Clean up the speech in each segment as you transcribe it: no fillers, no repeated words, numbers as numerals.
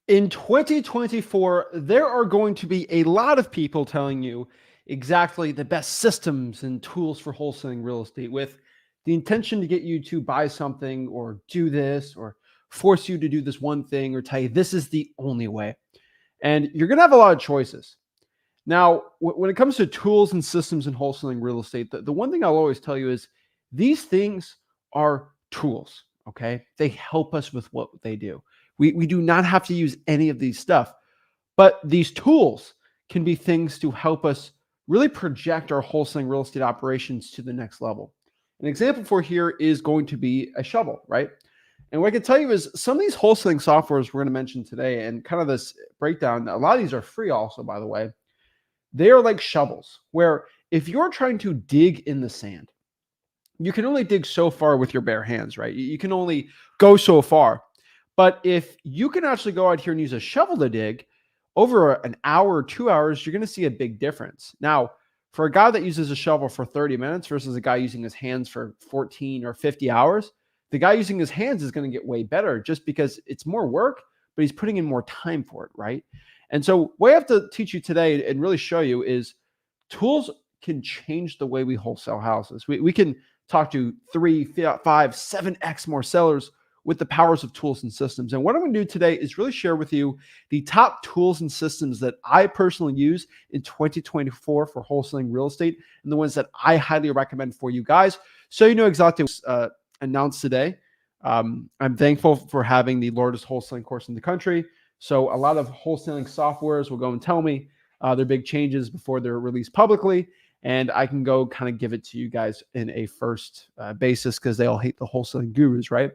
In 2024, there are going to be a lot of people telling you exactly the best systems and tools for wholesaling real estate with the intention to get you to buy something or do this or force you to do this one thing or tell you this is the only way. And you're going to have a lot of choices. Now, when it comes to tools and systems in wholesaling real estate, the one thing I'll always tell you is these things are tools, okay? They help us with what they do. We do not have to use any of these stuff, but these tools can be things to help us really project our wholesaling real estate operations to the next level. An example for here is going to be a shovel, right? And what I can tell you is some of these wholesaling softwares we're going to mention today and kind of this breakdown, a lot of these are free also, by the way. They are like shovels where if you're trying to dig in the sand, you can only dig so far with your bare hands, right? You can only go so far. But if you can actually go out here and use a shovel to dig over an hour or 2 hours, you're going to see a big difference. Now, for a guy that uses a shovel for 30 minutes versus a guy using his hands for 14 or 50 hours, the guy using his hands is going to get way better just because it's more work, but he's putting in more time for it, right? And so what I have to teach you today and really show you is tools can change the way we wholesale houses. We can talk to 3, 5, 7x more sellers with the powers of tools and systems. And what I'm going to do today is really share with you the top tools and systems that I personally use in 2024 for wholesaling real estate and the ones that I highly recommend for you guys. So you know exactly what's announced today. I'm thankful for having the largest wholesaling course in the country. So a lot of wholesaling softwares will go and tell me their big changes before they're released publicly. And I can go kind of give it to you guys in a first basis because they all hate the wholesaling gurus, right?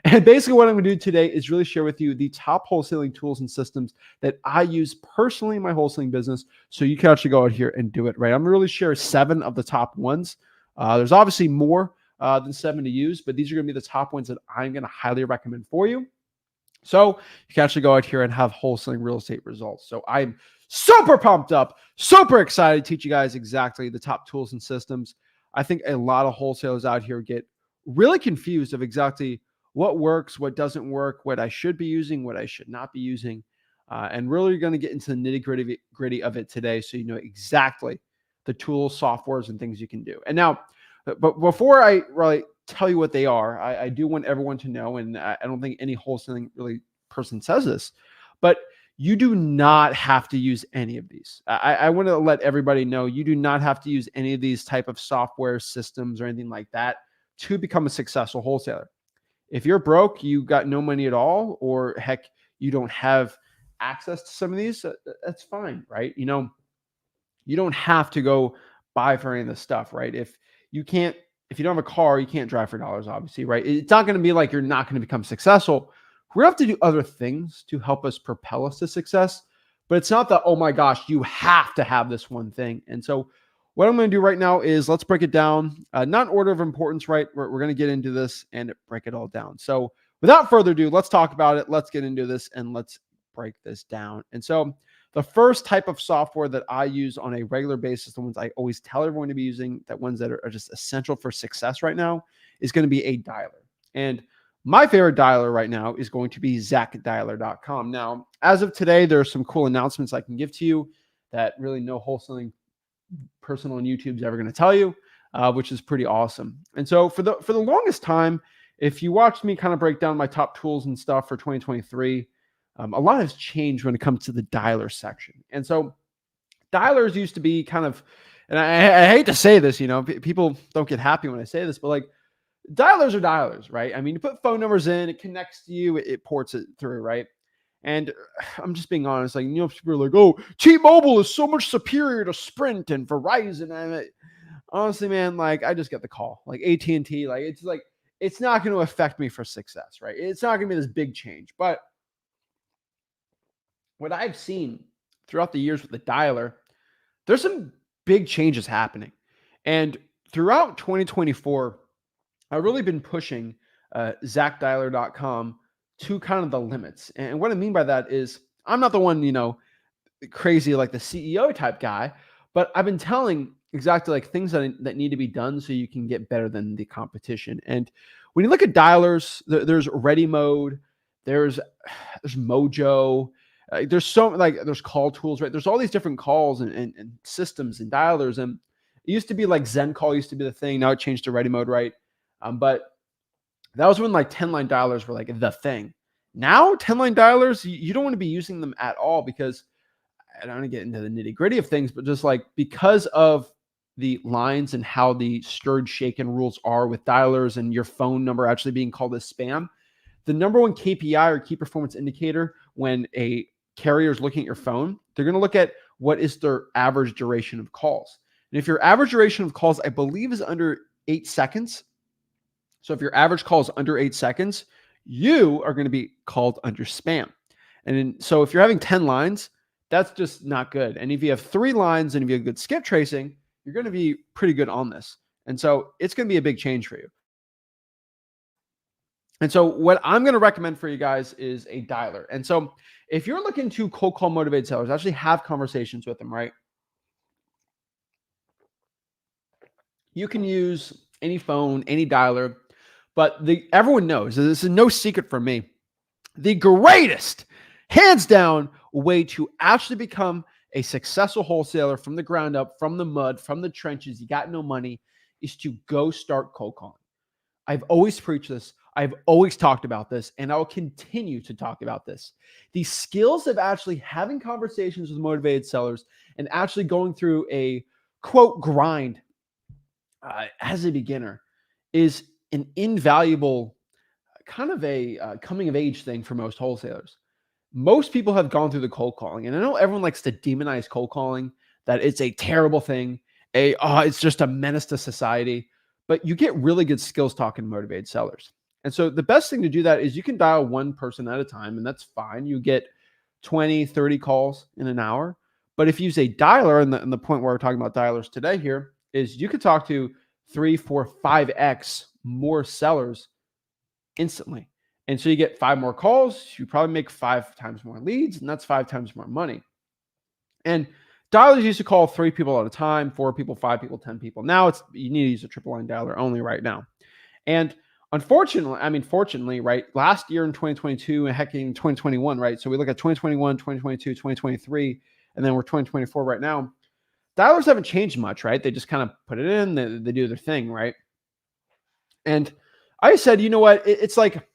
And basically what I'm going to do today is really share with you the top wholesaling tools and systems that I use personally in my wholesaling business so you can actually go out here and do it, right? I'm going to really share 7 of the top ones. There's obviously more than 7 to use, but these are going to be the top ones that I'm going to highly recommend for you. So you can actually go out here and have wholesaling real estate results. So I'm super pumped up, super excited to teach you guys exactly the top tools and systems. I think a lot of wholesalers out here get really confused of exactly what works, what doesn't work, what I should be using, what I should not be using. And really going to get into the nitty gritty of it today so you know exactly the tools, softwares, and things you can do. And now, but before I really tell you what they are, I do want everyone to know, and I don't think any wholesaling really person says this, but you do not have to use any of these. I want to let everybody know you do not have to use any of these type of software systems or anything like that to become a successful wholesaler. If you're broke, you got no money at all, or heck, you don't have access to some of these, that's fine, right? You know, you don't have to go buy for any of this stuff, right? If you don't have a car, you can't drive for dollars, obviously, right? It's not going to be like you're not going to become successful. We have to do other things to help us propel us to success, but it's not that, oh my gosh, you have to have this one thing. And so what I'm going to do right now is let's break it down, not in order of importance, right? We're going to get into this and break it all down. So without further ado, let's talk about it. Let's get into this and let's break this down. And so the first type of software that I use on a regular basis, the ones I always tell everyone to be using, that ones that are just essential for success right now, is going to be a dialer. And my favorite dialer right now is going to be ZachDialer.com. Now, as of today, there are some cool announcements I can give to you that really no wholesaling person on YouTube is ever going to tell you, which is pretty awesome. And so for the longest time, if you watched me kind of break down my top tools and stuff for 2023, a lot has changed when it comes to the dialer section. And so dialers used to be kind of, and I hate to say this, you know, people don't get happy when I say this, but like dialers are dialers, right? I mean, you put phone numbers in, it connects to you, it ports it through, right? And I'm just being honest, like, you know, people are like, oh, T-Mobile is so much superior to Sprint and Verizon. And honestly, man, like, I just get the call, like AT&T, like, it's not going to affect me for success, right? It's not going to be this big change. But what I've seen throughout the years with the dialer, there's some big changes happening. And throughout 2024, I've really been pushing ZachDialer.com to kind of the limits. And what I mean by that is I'm not the one, you know, crazy like the CEO type guy, but I've been telling exactly like things that need to be done so you can get better than the competition. And when you look at dialers, there's ready mode, there's there's Mojo. There's there's call tools, right? There's all these different calls and systems and dialers. And it used to be like Zen Call used to be the thing. Now it changed to Ready Mode, right? But that was when like 10 line dialers were like the thing. Now 10 line dialers, you don't want to be using them at all, because I don't want to get into the nitty gritty of things, but just like because of the lines and how the stirred shaken rules are with dialers and your phone number actually being called as spam, the number one KPI or key performance indicator when a carrier is looking at your phone, they're going to look at what is their average duration of calls. And if your average duration of calls, I believe, is under 8 seconds. So if your average call is under 8 seconds, you are going to be called under spam. So if you're having 10 lines, that's just not good. And if you have 3 lines and if you have good skip tracing, you're going to be pretty good on this. And so it's going to be a big change for you. And so what I'm going to recommend for you guys is a dialer. And so if you're looking to cold call motivated sellers, actually have conversations with them, right? You can use any phone, any dialer, but everyone knows, this is no secret from me, the greatest, hands down, way to actually become a successful wholesaler from the ground up, from the mud, from the trenches, you got no money, is to go start cold calling. I've always preached this. I've always talked about this, and I will continue to talk about this. The skills of actually having conversations with motivated sellers and actually going through a quote grind as a beginner is an invaluable kind of a coming of age thing for most wholesalers. Most people have gone through the cold calling, and I know everyone likes to demonize cold calling, that it's a terrible thing, it's just a menace to society, but you get really good skills talking to motivated sellers. And so the best thing to do that is you can dial one person at a time, and that's fine. You get 20, 30 calls in an hour. But if you use a dialer, and the point where we're talking about dialers today here is you could talk to 3, 4, 5x more sellers instantly. And so you get 5 more calls, you probably make 5 times more leads, and that's 5 times more money. And dialers used to call 3 people at a time, 4 people, 5 people, 10 people. Now you need to use a triple line dialer only right now. And fortunately, right, last year in 2022 and heck in 2021, right? So we look at 2021, 2022, 2023, and then we're 2024 right now. Dialers haven't changed much, right? They just kind of put it in, they do their thing, right? And I said, you know what? It's like,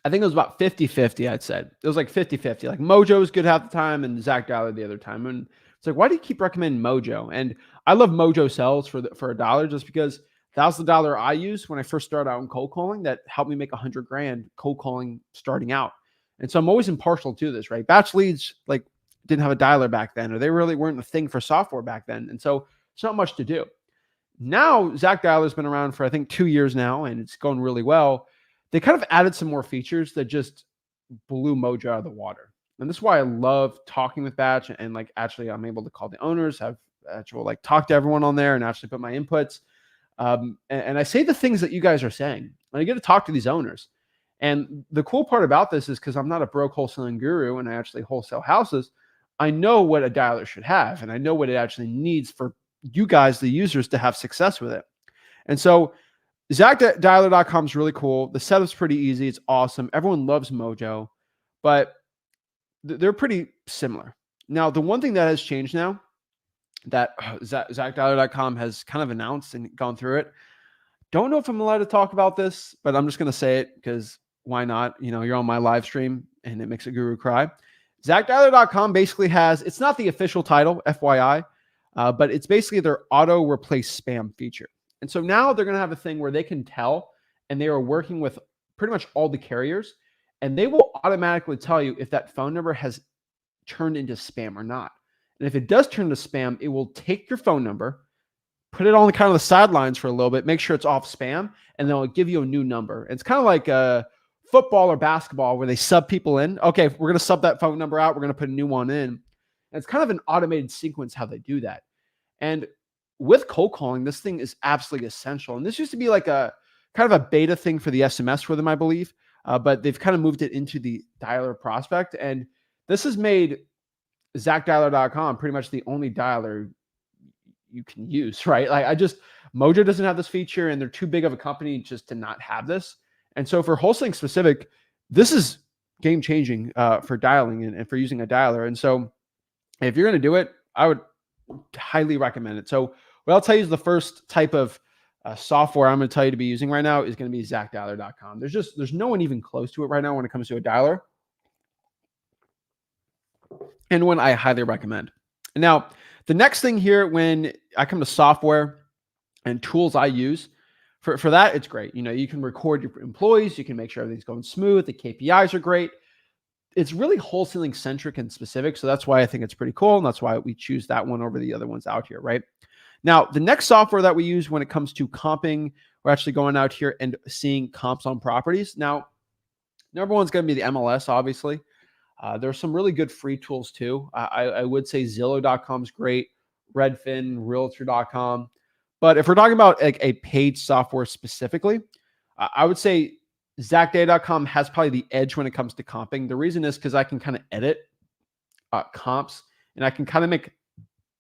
I think it was about 50-50, I'd said. It was like 50-50. Like Mojo was good half the time and Zach Dialer the other time. And it's like, why do you keep recommending Mojo? And I love Mojo Sells for $1 just because that was the dollar I used when I first started out in cold calling that helped me make $100,000 cold calling starting out. And so I'm always impartial to this, right? Batch leads like didn't have a dialer back then, or they really weren't a thing for software back then. And so it's not much to do. Now, Zach Dialer's been around for, I think, 2 years now, and it's going really well. They kind of added some more features that just blew Mojo out of the water. And this is why I love talking with Batch, and like actually I'm able to call the owners, have actual like talk to everyone on there and actually put my inputs. And I say the things that you guys are saying, and I get to talk to these owners. And the cool part about this is because I'm not a broke wholesaling guru and I actually wholesale houses, I know what a dialer should have, and I know what it actually needs for you guys, the users, to have success with it. And so ZachDialer.com is really cool. The setup's pretty easy. It's awesome. Everyone loves Mojo, but they're pretty similar. Now, the one thing that has changed now that ZachDialer.com has kind of announced and gone through it, don't know if I'm allowed to talk about this, but I'm just going to say it because why not? You know, you're on my live stream and it makes a guru cry. ZachDialer.com basically has, it's not the official title, FYI, but it's basically their auto replace spam feature. And so now they're going to have a thing where they can tell, and they are working with pretty much all the carriers, and they will automatically tell you if that phone number has turned into spam or not. And if it does turn to spam, it will take your phone number, put it on the kind of the sidelines for a little bit, make sure it's off spam, and then it'll give you a new number. It's kind of like football or basketball where they sub people in. Okay, we're going to sub that phone number out. We're going to put a new one in. And it's kind of an automated sequence how they do that. And with cold calling, this thing is absolutely essential. And this used to be like a kind of a beta thing for the SMS for them, I believe. But they've kind of moved it into the dialer prospect. And this has made ZachDialer.com pretty much the only dialer you can use, right? Like Mojo doesn't have this feature, and they're too big of a company just to not have this. And so for wholesaling specific, this is game changing for dialing and for using a dialer. And so if you're going to do it, I would highly recommend it. So what I'll tell you is the first type of software I'm going to tell you to be using right now is going to be ZachDialer.com. There's no one even close to it right now when it comes to a dialer, and one I highly recommend. Now, the next thing here, when I come to software and tools I use, for that, it's great. You can record your employees, you can make sure everything's going smooth, the KPIs are great. It's really wholesaling centric and specific. So that's why I think it's pretty cool. And that's why we choose that one over the other ones out here, right? Now, the next software that we use when it comes to comping, we're actually going out here and seeing comps on properties. Now, number one is going to be the MLS, obviously. There's some really good free tools too. I would say Zillow.com is great, Redfin, Realtor.com. But if we're talking about like a paid software specifically, I would say ZachData.com has probably the edge when it comes to comping. The reason is because I can kind of edit comps and I can kind of make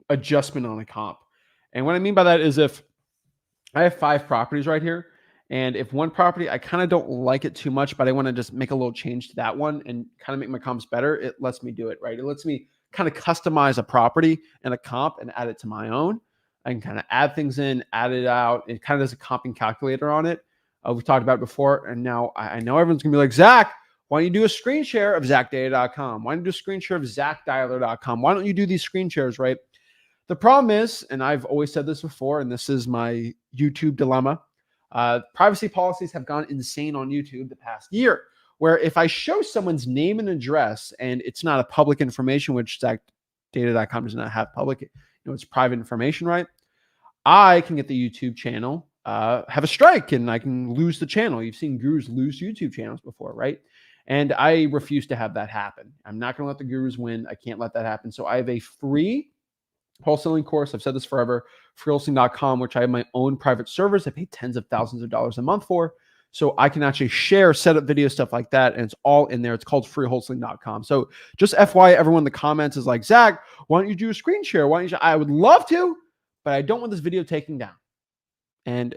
adjustment on a comp. And what I mean by that is if I have 5 properties right here, and if one property I kind of don't like it too much, but I want to just make a little change to that one and kind of make my comps better, it lets me do it, right? It lets me kind of customize a property and a comp and add it to my own. I can kind of add things in, add it out. It kind of does a comping calculator on it. We've talked about it before, and now I know everyone's gonna be like, Zach, why don't you do a screen share of ZachData.com? Why don't you do a screen share of ZachDialer.com? Why don't you do these screen shares, right? The problem is, and I've always said this before, and this is my YouTube dilemma, privacy policies have gone insane on YouTube the past year, where if I show someone's name and address and it's not a public information, which ZachData.com does not have public, it's private information, right? I can get the YouTube channel, have a strike, and I can lose the channel. You've seen gurus lose YouTube channels before, right? And I refuse to have that happen. I'm not going to let the gurus win. I can't let that happen. So I have a free wholesaling course. I've said this forever, freewholesaling.com, which I have my own private servers. I pay tens of thousands of dollars a month for. So I can actually share, set up video, stuff like that. And it's all in there. It's called freewholesaling.com. So just FYI, everyone in the comments is like, Zach, why don't you do a screen share? Why don't you? I would love to, but I don't want this video taken down. And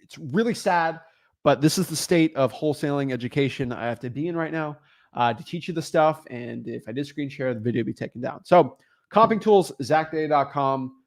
it's really sad, but this is the state of wholesaling education I have to be in right now to teach you the stuff. And if I did screen share, the video would be taken down. So comping tools, ZachData.com.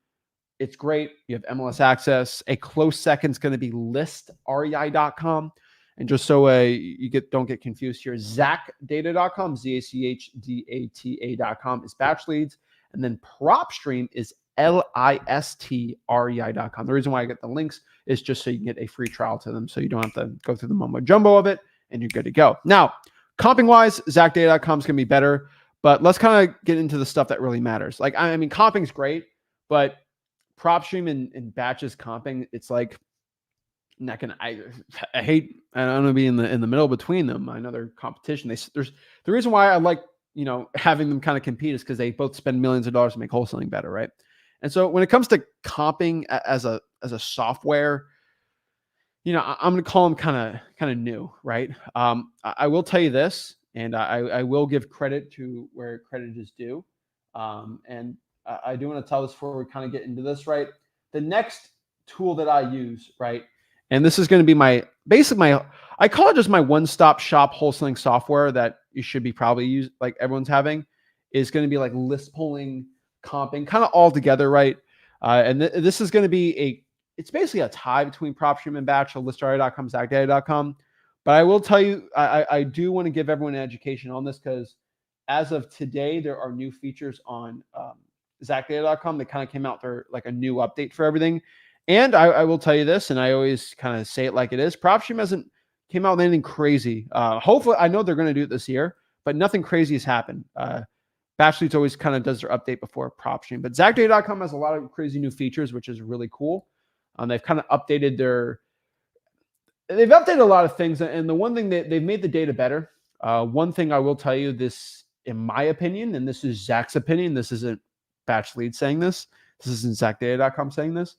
It's great. You have MLS access. A close second is going to be listrei.com. And just so you don't get confused here, ZachData.com, ZachData.com is batch leads. And then PropStream is listrei.com. The reason why I get the links is just so you can get a free trial to them, so you don't have to go through the mumbo jumbo of it, and you're good to go. Now, comping wise, ZachData.com is going to be better, but let's kind of get into the stuff that really matters. Like, I mean, comping is great, but PropStream and batches comping, it's like neck and I hate. I don't want to be in the middle between them. I know they're competition. There's the reason why I like having them kind of compete is because they both spend millions of dollars to make wholesaling better, right? And so when it comes to comping as a software, I'm going to call them kind of new, right? I will tell you this, and I will give credit to where credit is due. And I do want to tell this before we kind of get into this, right? The next tool that I use, right? And this is going to be I call it just my one-stop shop wholesaling software that you should be probably use, like everyone's having, is going to be like list pulling, comping, kind of all together, right? And this is going to be it's basically a tie between PropStream and batch, so listrei.com, ZachData.com. But I will tell you, I do want to give everyone an education on this because as of today, there are new features on ZachData.com that kind of came out for like a new update for everything. And I will tell you this, and I always kind of say it like it is, PropStream hasn't came out with anything crazy. Hopefully, I know they're going to do it this year, but nothing crazy has happened. Batch Leads always kind of does their update before PropStream. But ZachData.com has a lot of crazy new features, which is really cool. They've kind of updated they've updated a lot of things. And the one thing that they've made the data better. One thing I will tell you, this, in my opinion, and this is Zach's opinion, this isn't Batch Lead saying this. This isn't ZachData.com saying this.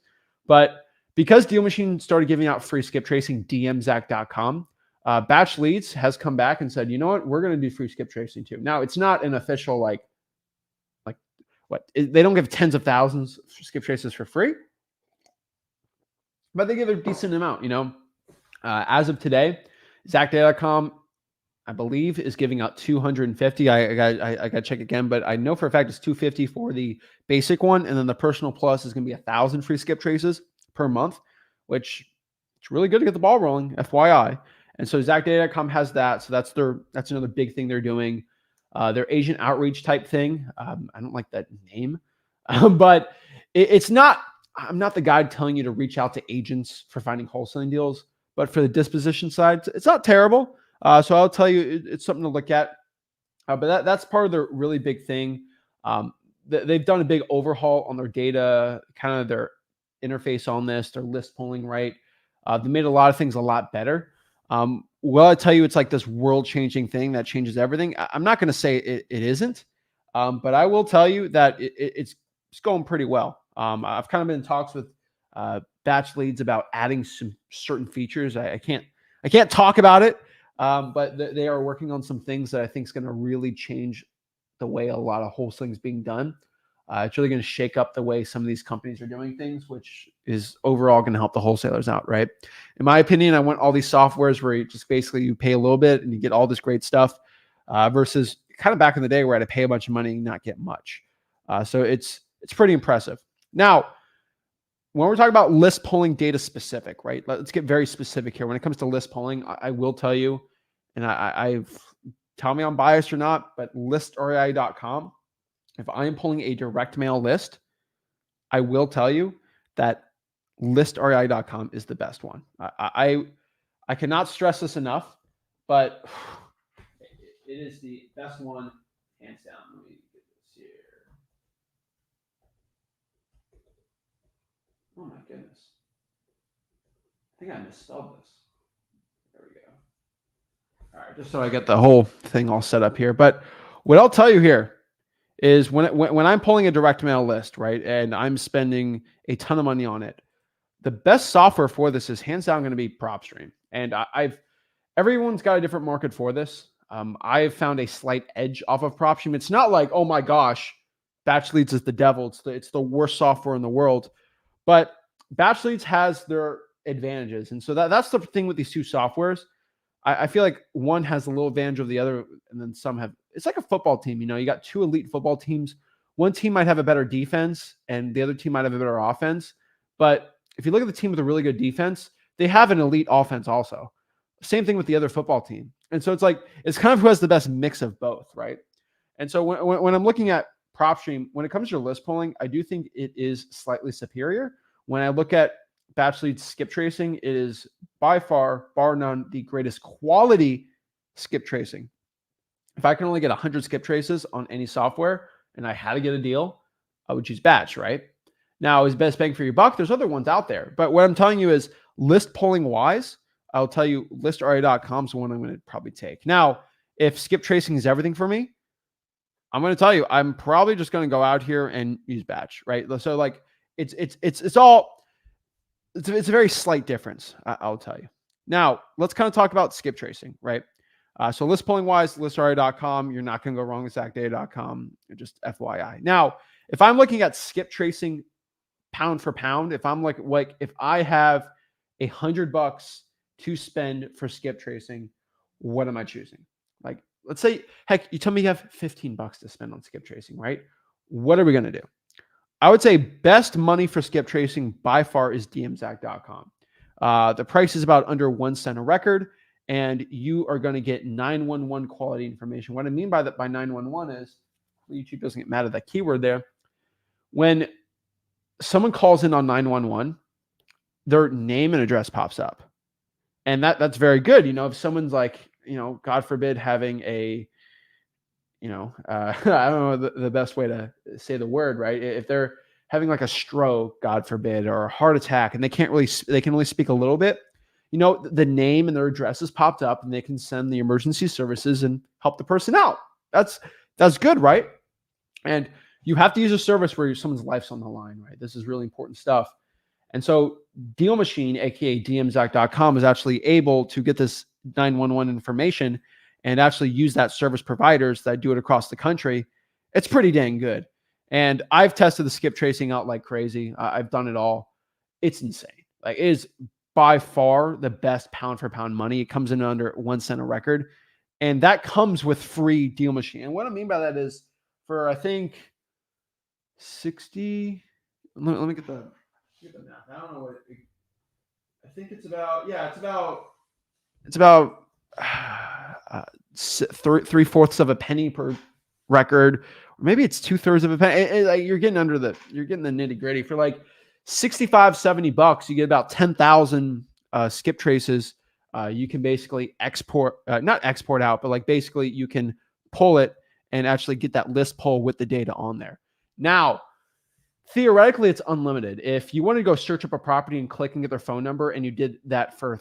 But because Deal Machine started giving out free skip tracing, DMZach.com, Batch Leads has come back and said, you know what, we're going to do free skip tracing too. Now, it's not an official, they don't give tens of thousands of skip traces for free, but they give a decent amount, As of today, ZachData.com I believe, is giving out 250. I got to check again, but I know for a fact it's 250 for the basic one, and then the personal plus is going to be 1,000 free skip traces per month, which it's really good to get the ball rolling. FYI. And so ZachData.com has that. So that's another big thing they're doing. Their agent outreach type thing. I don't like that name, but it's not. I'm not the guy telling you to reach out to agents for finding wholesaling deals, but for the disposition side, it's not terrible. So I'll tell you, it's something to look at. But that's part of their really big thing. They've done a big overhaul on their data, kind of their interface on this, their list pulling, right? They made a lot of things a lot better. Well, I tell you, it's like this world-changing thing that changes everything. I'm not going to say it isn't, but I will tell you that it's going pretty well. I've kind of been in talks with batch leads about adding some certain features. I can't talk about it, but they are working on some things that I think is going to really change the way a lot of wholesaling is being done. It's really going to shake up the way some of these companies are doing things, which is overall going to help the wholesalers out, right? In my opinion, I want all these softwares where you just basically you pay a little bit and you get all this great stuff versus kind of back in the day where I had to pay a bunch of money and not get much. So it's pretty impressive. Now, when we're talking about list pulling data specific, right? Let's get very specific here. When it comes to list pulling, I will tell you, and I've tell me I'm biased or not, but listrei.com, if I am pulling a direct mail list, I will tell you that listrei.com is the best one. I cannot stress this enough, but it is the best one, hands down. Let me get this here. Oh my goodness. I think I misspelled this. There we go. All right, just so I get the whole thing all set up here. But what I'll tell you here is when I'm pulling a direct mail list, right, and I'm spending a ton of money on it, the best software for this is hands down going to be PropStream. And everyone's got a different market for this. I've found a slight edge off of PropStream. It's not like, oh my gosh, Batch Leads is the devil. It's the worst software in the world. But Batch Leads has their advantages. And so that's the thing with these two softwares. I feel like one has a little advantage of the other, and then some have. It's like a football team. You got two elite football teams. One team might have a better defense, and the other team might have a better offense. But if you look at the team with a really good defense, they have an elite offense also. Same thing with the other football team. And so it's kind of who has the best mix of both, right? And so when I'm looking at PropStream, when it comes to list pulling, I do think it is slightly superior. When I look at Batch Leads skip tracing, it is by far, bar none, the greatest quality skip tracing. If I can only get 100 skip traces on any software and I had to get a deal, I would choose Batch, right? Now, is best bang for your buck? There's other ones out there. But what I'm telling you is list pulling wise, I'll tell you listrei.com is the one I'm going to probably take. Now, if skip tracing is everything for me, I'm going to tell you, I'm probably just going to go out here and use Batch, right? So it's a very slight difference, I'll tell you. Now, let's kind of talk about skip tracing, right? So list pulling wise, listrei.com, you're not going to go wrong with ZachData.com, just FYI. Now, if I'm looking at skip tracing pound for pound, if I'm like if I have $100 to spend for skip tracing, what am I choosing? Like, let's say, heck, you tell me you have $15 to spend on skip tracing, right? What are we going to do? I would say best money for skip tracing by far is dmzac.com. The price is about under 1 cent a record, and you are going to get 911 quality information. What I mean by that, by 911 is, YouTube doesn't get mad at that keyword there. When someone calls in on 911, their name and address pops up. And that's very good. If someone's like, God forbid, having a, I don't know the best way to say the word, right? If they're having like a stroke, God forbid, or a heart attack, and they can only speak a little bit, the name and their address is popped up, and they can send the emergency services and help the person out. That's good, right? And you have to use a service where someone's life's on the line, right? This is really important stuff. And so Deal Machine, aka dmzac.com, is actually able to get this 911 information and actually use that service providers that do it across the country. It's pretty dang good. And I've tested the skip tracing out like crazy. I've done it all. It's insane. Like, it is by far the best pound for pound money. It comes in under 1 cent a record. And that comes with free Deal Machine. And what I mean by that is for, I think, 60, let me get the math. I don't know what I think it's about. Yeah, it's about three-fourths of a penny per record, or maybe it's 2/3 of a penny. Like you're getting the nitty gritty for like 65, $70. You get about 10,000 skip traces. You can basically not export out, but like basically you can pull it and actually get that list pull with the data on there. Now, theoretically, it's unlimited. If you want to go search up a property and click and get their phone number, and you did that for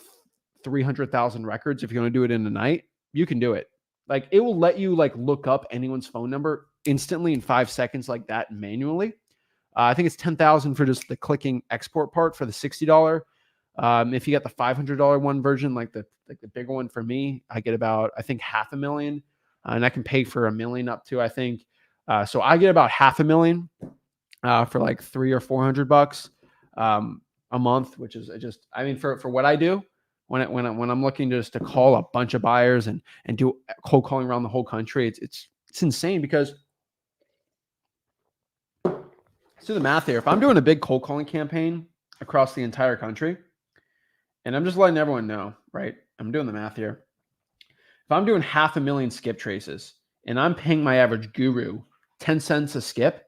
300,000 records, if you want to do it in a night, you can do it. Like it will let you like look up anyone's phone number instantly in 5 seconds like that manually. I think it's 10,000 for just the clicking export part for the $60. If you get the $500 one version, like the bigger one for me, I get about, I think, 500,000, and I can pay for $1 million up to, I think. So I get about 500,000 for like $300 or $400 a month, which is just, I mean, for what I do when I'm looking just to call a bunch of buyers and do cold calling around the whole country, it's insane because let's do the math here. If I'm doing a big cold calling campaign across the entire country, and I'm just letting everyone know, right? I'm doing the math here. If I'm doing 500,000 skip traces and I'm paying my average guru 10 cents a skip,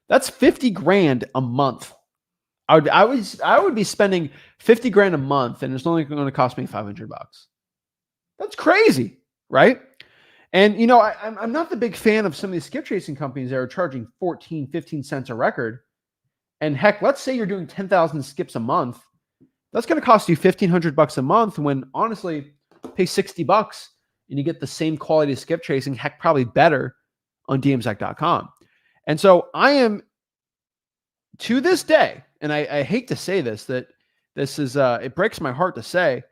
that's 50 grand a month. I would be spending 50 grand a month, and it's only going to cost me $500. That's crazy, right? And you know, I'm not the big fan of some of these skip tracing companies that are charging 14, 15 cents a record. And heck, let's say you're doing 10,000 skips a month. That's going to cost you $1,500 a month when honestly, pay $60 and you get the same quality of skip tracing, heck, probably better on dmzach.com. And so I am, to this day, and I hate to say this, that this is, it breaks my heart to say,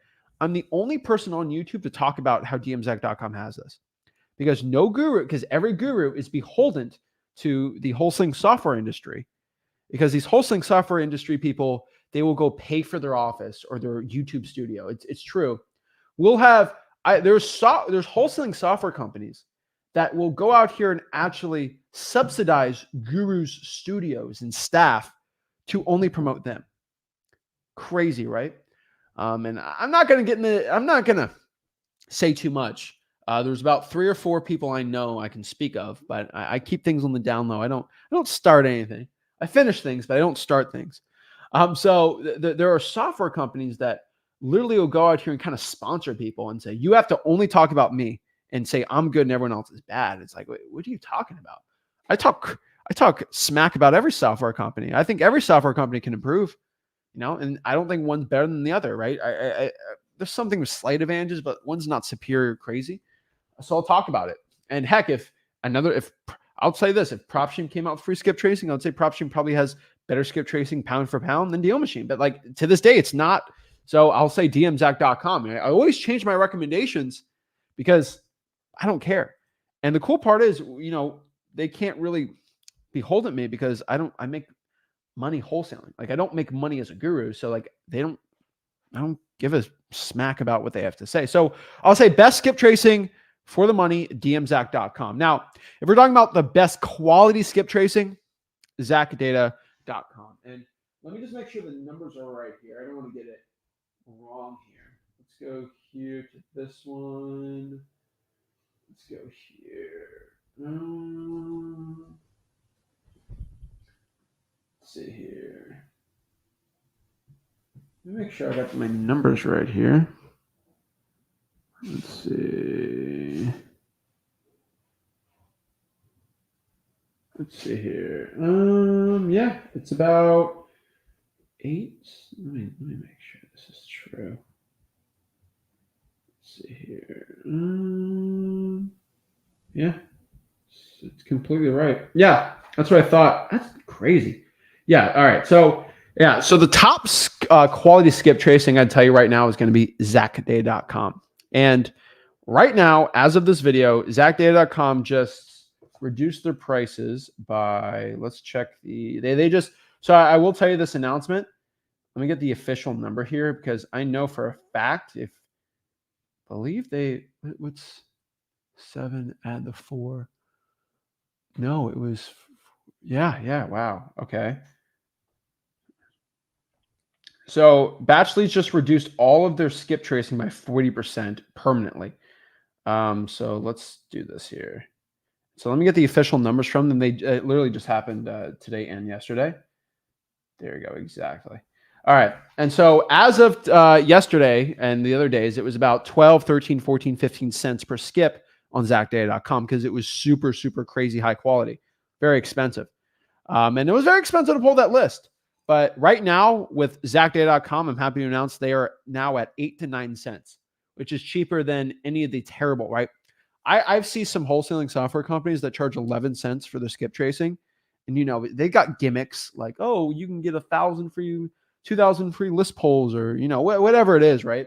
I'm the only person on YouTube to talk about how dmzach.com has this. Because no guru, because every guru is beholden to the wholesaling software industry. Because these wholesaling software industry people, they will go pay for their office or their YouTube studio. It's true. We'll have, there's wholesaling software companies that will go out here and actually subsidize gurus' studios and staff to only promote them. Crazy, right? And I'm not going to say too much. There's about 3 or 4 people I know I can speak of, but I keep things on the down low. I don't start anything. I finish things, but I don't start things. So there are software companies that literally will go out here and kind of sponsor people and say, you have to only talk about me and say I'm good and everyone else is bad. It's like, wait, what are you talking about? I talk smack about every software company. I think every software company can improve, you know, and I don't think one's better than the other, right? There's something with slight advantages, but one's not superior crazy. So I'll talk about it. And heck, I'll say this, if PropStream came out with free skip tracing, I would say PropStream probably has better skip tracing pound for pound than Deal Machine. But like to this day, it's not. So I'll say dmzach.com. I always change my recommendations because I don't care. And the cool part is, you know, they can't really behold at me because I make money wholesaling. Like I don't make money as a guru. So like I don't give a smack about what they have to say. So I'll say best skip tracing for the money, dmzach.com. Now, if we're talking about the best quality skip tracing, zachdata.com. And let me just make sure the numbers are right here. I don't want to get it wrong here. Let's go here to this one. Let's go here. Let's see here. Let me make sure I got my numbers right here. Let's see. Let's see here. Yeah, it's about 8. Let me make sure this is true. Let's see here. Yeah, it's completely right. Yeah, that's what I thought. That's crazy. Yeah. All right. So yeah. So the top quality skip tracing I'd tell you right now is going to be zachdata.com. And right now, as of this video, zachdata.com just reduced their prices by, let's check so I will tell you this announcement. Let me get the official number here because I know for a fact what's 7, add the 4. No, it was, yeah. Wow. Okay. So batch leads just reduced all of their skip tracing by 40% permanently. So let's do this here. So let me get the official numbers from them. They it literally just happened today and yesterday. There you go. Exactly. All right. And so as of yesterday and the other days, it was about 12, 13, 14, 15 cents per skip on ZachData.com because it was super, super crazy high quality, very expensive. And it was very expensive to pull that list. But right now with ZachData.com, I'm happy to announce they are now at 8 to 9 cents, which is cheaper than any of the terrible, right? I've seen some wholesaling software companies that charge 11 cents for their skip tracing. And, they got gimmicks like, oh, you can get 1,000 free, 2,000 free list polls or, whatever it is, right?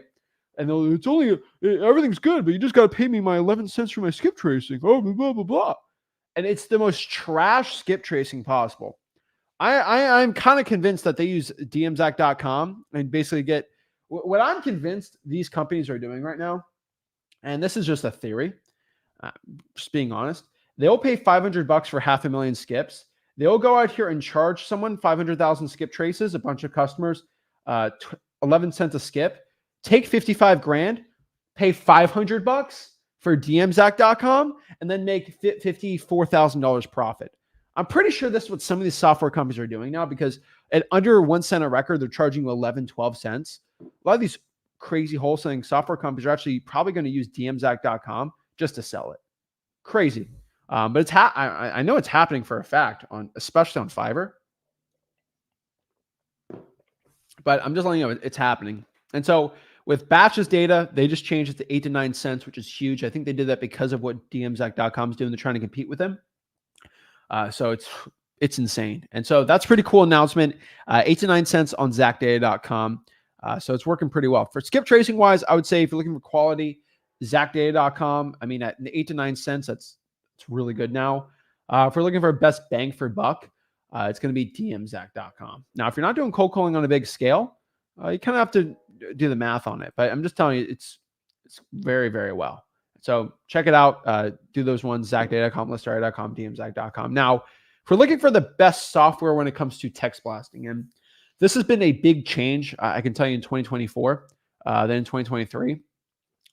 And it's only, everything's good, but you just got to pay me my 11 cents for my skip tracing. Oh, blah, blah, blah, blah. And it's the most trash skip tracing possible. I'm kind of convinced that they use dmzac.com and basically get what I'm convinced these companies are doing right now. And this is just a theory, just being honest. They'll pay $500 for 500,000 skips. They'll go out here and charge someone 500,000 skip traces, a bunch of customers, 11 cents a skip, take 55 grand, pay $500 for dmzac.com, and then make $54,000 profit. I'm pretty sure this is what some of these software companies are doing now because at under 1 cent a record, they're charging you 11, 12 cents. A lot of these crazy wholesaling software companies are actually probably going to use dmzac.com just to sell it. Crazy. But it's I know it's happening for a fact especially on Fiverr. But I'm just letting you know it's happening. And so with batches data, they just changed it to 8 to 9 cents, which is huge. I think they did that because of what dmzac.com is doing. They're trying to compete with them. So it's insane. And so that's pretty cool announcement. 8 to 9 cents on ZachData.com. So it's working pretty well. For skip tracing wise, I would say if you're looking for quality, ZachData.com. I mean, at 8 to 9 cents, it's really good now. If we're looking for best bang for buck, it's going to be dmzac.com. Now, if you're not doing cold calling on a big scale, you kind of have to do the math on it. But I'm just telling you, it's very, very well. So check it out. Do those ones, ZachData.com, listarea.com, dmzac.com. Now, if we're looking for the best software when it comes to text blasting, and this has been a big change, I can tell you in 2024, then in 2023.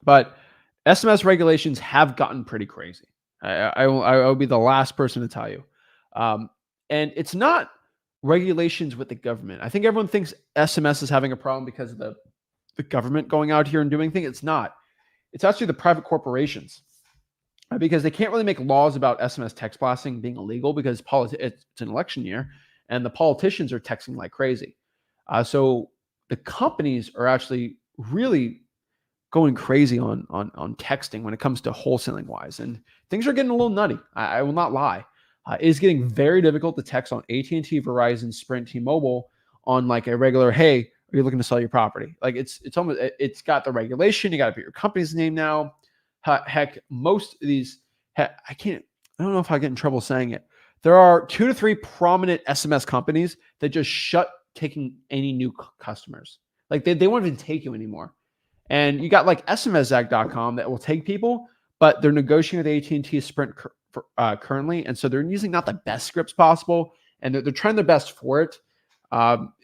But SMS regulations have gotten pretty crazy. I will be the last person to tell you. And it's not regulations with the government. I think everyone thinks SMS is having a problem because of the government going out here and doing things. It's not. It's actually the private corporations because they can't really make laws about SMS text blasting being illegal because it's an election year and the politicians are texting like crazy. So the companies are actually really going crazy on texting when it comes to wholesaling wise, and things are getting a little nutty. I will not lie. It is getting very difficult to text on AT&T, Verizon, Sprint, T-Mobile on like a regular, hey, are you looking to sell your property? Like it's almost, it's got the regulation. You got to put your company's name now. Heck, most of these, I don't know if I get in trouble saying it. There are 2 to 3 prominent SMS companies that just shut taking any new customers. Like they won't even take you anymore. And you got like SMSZach.com that will take people, but they're negotiating with AT&T, Sprint currently. And so they're using not the best scripts possible, and they're trying their best for it.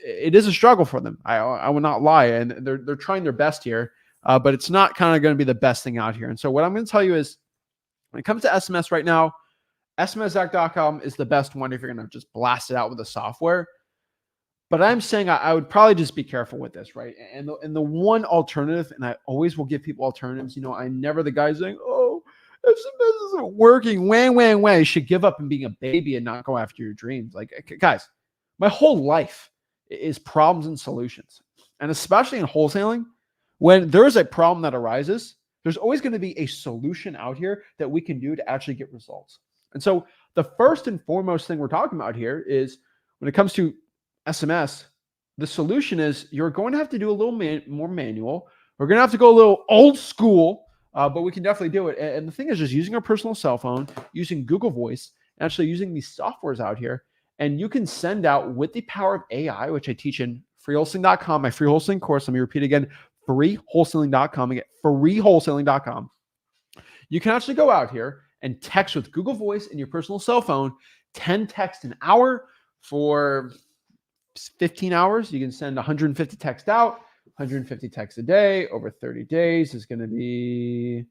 It is a struggle for them. I will not lie. And they're trying their best here, but it's not kind of going to be the best thing out here. And so what I'm going to tell you is when it comes to SMS right now, SMSZach.com is the best one if you're going to just blast it out with the software. But I'm saying I would probably just be careful with this, right? And the one alternative, and I always will give people alternatives. I'm never the guy saying, oh, SMS isn't working. Wang. You should give up and being a baby and not go after your dreams. Like, guys, my whole life is problems and solutions. And especially in wholesaling, when there is a problem that arises, there's always going to be a solution out here that we can do to actually get results. And so the first and foremost thing we're talking about here is when it comes to SMS, the solution is you're going to have to do a little more manual. We're going to have to go a little old school, but we can definitely do it. And the thing is just using our personal cell phone, using Google Voice, and actually using these softwares out here. And you can send out with the power of AI, which I teach in freewholesaling.com, my free wholesaling course. Let me repeat again, freewholesaling.com. Again, freewholesaling.com. You can actually go out here and text with Google Voice in your personal cell phone, 10 texts an hour for 15 hours. You can send 150 texts out, 150 texts a day over 30 days is going to be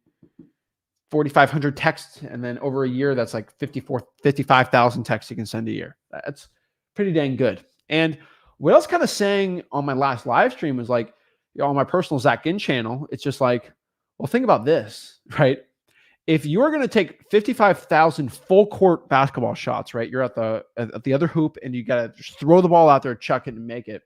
4,500 texts. And then over a year, that's like 55,000 texts you can send a year. That's pretty dang good. And what I was kind of saying on my last live stream was like, on my personal Zach Ginn channel, it's just like, well, think about this, right? If you're going to take 55,000 full court basketball shots, right? You're at the other hoop and you got to just throw the ball out there, chuck it and make it.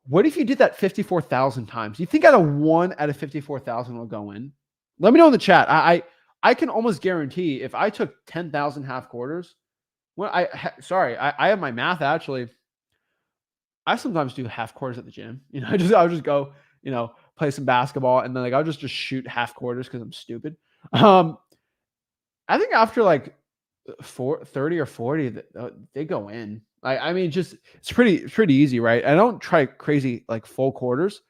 What if you did that 54,000 times? You think out of 1 out of 54,000 will go in? Let me know in the chat. I can almost guarantee if I took 10,000 half quarters, well, I have my math actually. I sometimes do half quarters at the gym. I'll just go, play some basketball and then I'll just shoot half quarters because I'm stupid. I think after like 30 or 40, they go in. I mean, just it's pretty easy, right? I don't try crazy like full quarters,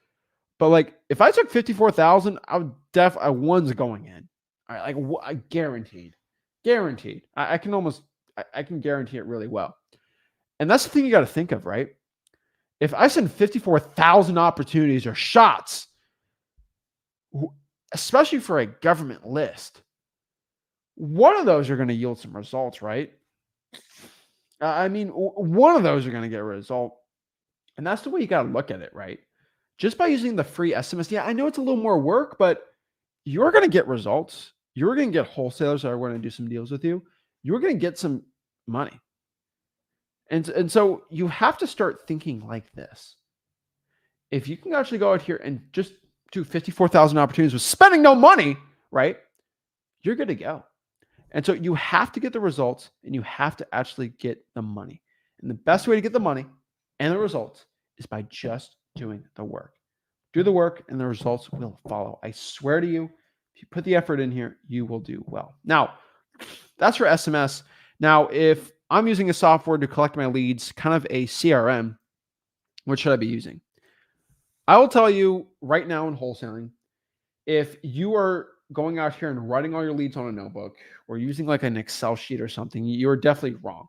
but like if I took 54,000, one's going in. All right, like I guaranteed. I can guarantee it really well. And that's the thing you got to think of, right? If I send 54,000 opportunities or shots, especially for a government list, one of those are going to yield some results, right? I mean, one of those are going to get a result. And that's the way you got to look at it, right? Just by using the free SMS. Yeah, I know it's a little more work, but you're going to get results. You're going to get wholesalers that are going to do some deals with you. You're going to get some money. And so you have to start thinking like this. If you can actually go out here and just do 54,000 opportunities with spending no money, right? You're good to go. And so you have to get the results and you have to actually get the money. And the best way to get the money and the results is by just doing the work. Do the work and the results will follow. I swear to you, if you put the effort in here, you will do well. Now, that's for SMS. Now, if I'm using a software to collect my leads, kind of a CRM, what should I be using? I will tell you right now in wholesaling, if you are going out here and writing all your leads on a notebook or using like an Excel sheet or something, you're definitely wrong.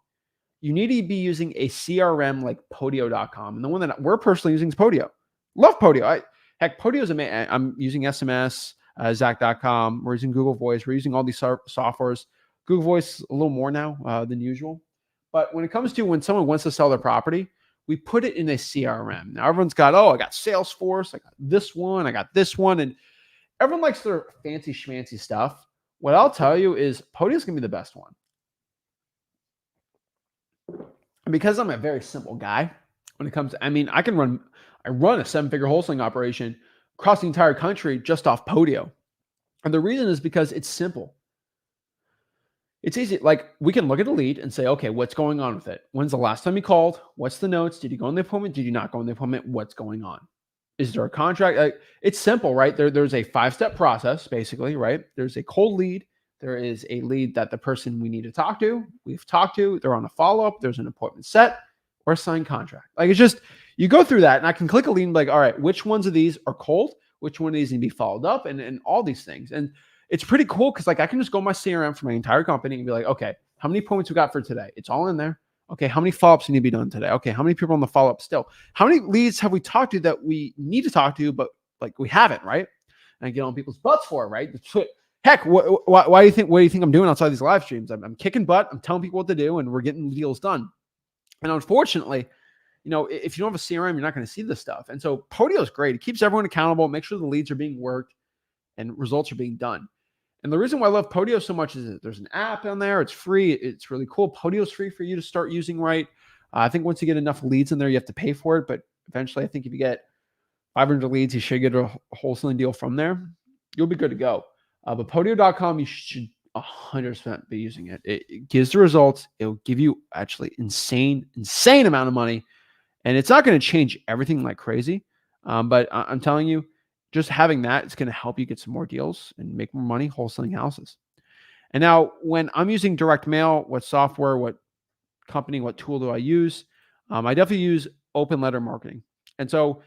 You need to be using a CRM like Podio.com. And the one that we're personally using is Podio. Love Podio. Heck, Podio's amazing. I'm using SMS, Zach.com. We're using Google Voice. We're using all these softwares. Google Voice a little more now than usual. But when it comes to when someone wants to sell their property, we put it in a CRM. Now everyone's got, I got Salesforce, I got this one, and everyone likes their fancy schmancy stuff. What I'll tell you is Podio's gonna be the best one. And because I'm a very simple guy, when it comes to, I run a 7-figure wholesaling operation across the entire country just off Podio. And the reason is because it's simple. It's easy. Like we can look at a lead and say, okay, what's going on with it? When's the last time you called? What's the notes? Did you go on the appointment? Did you not go on the appointment? What's going on? Is there a contract? It's simple, right? There's a 5-step process, basically, right? There's a cold lead. There is a lead that the person we need to talk to, we've talked to, they're on a follow-up, there's an appointment set, or a signed contract. Like it's just, you go through that and I can click a lead and be like, all right, which ones of these are cold? Which one of these need to be followed up? And all these things. And it's pretty cool because like I can just go on my CRM for my entire company and be like, okay, how many appointments we got for today? It's all in there. Okay, how many follow-ups need to be done today? Okay, how many people on the follow-up still? How many leads have we talked to that we need to talk to, but like we haven't, right? And I get on people's butts for it, right? Heck, why do you think I'm doing outside these live streams? I'm kicking butt. I'm telling people what to do, and we're getting deals done. And unfortunately, if you don't have a CRM, you're not going to see this stuff. And so Podio is great. It keeps everyone accountable, make sure the leads are being worked and results are being done. And the reason why I love Podio so much is that there's an app on there. It's free. It's really cool. Podio is free for you to start using, right? I think once you get enough leads in there, you have to pay for it. But eventually, I think if you get 500 leads, you should get a wholesaling deal from there. You'll be good to go. But Podio.com, you should 100% be using it. It gives the results. It'll give you actually insane amount of money. And it's not going to change everything like crazy. But I'm telling you, just having that is going to help you get some more deals and make more money wholesaling houses. And now when I'm using direct mail, what software, what company, what tool do I use? I definitely use open letter marketing. And so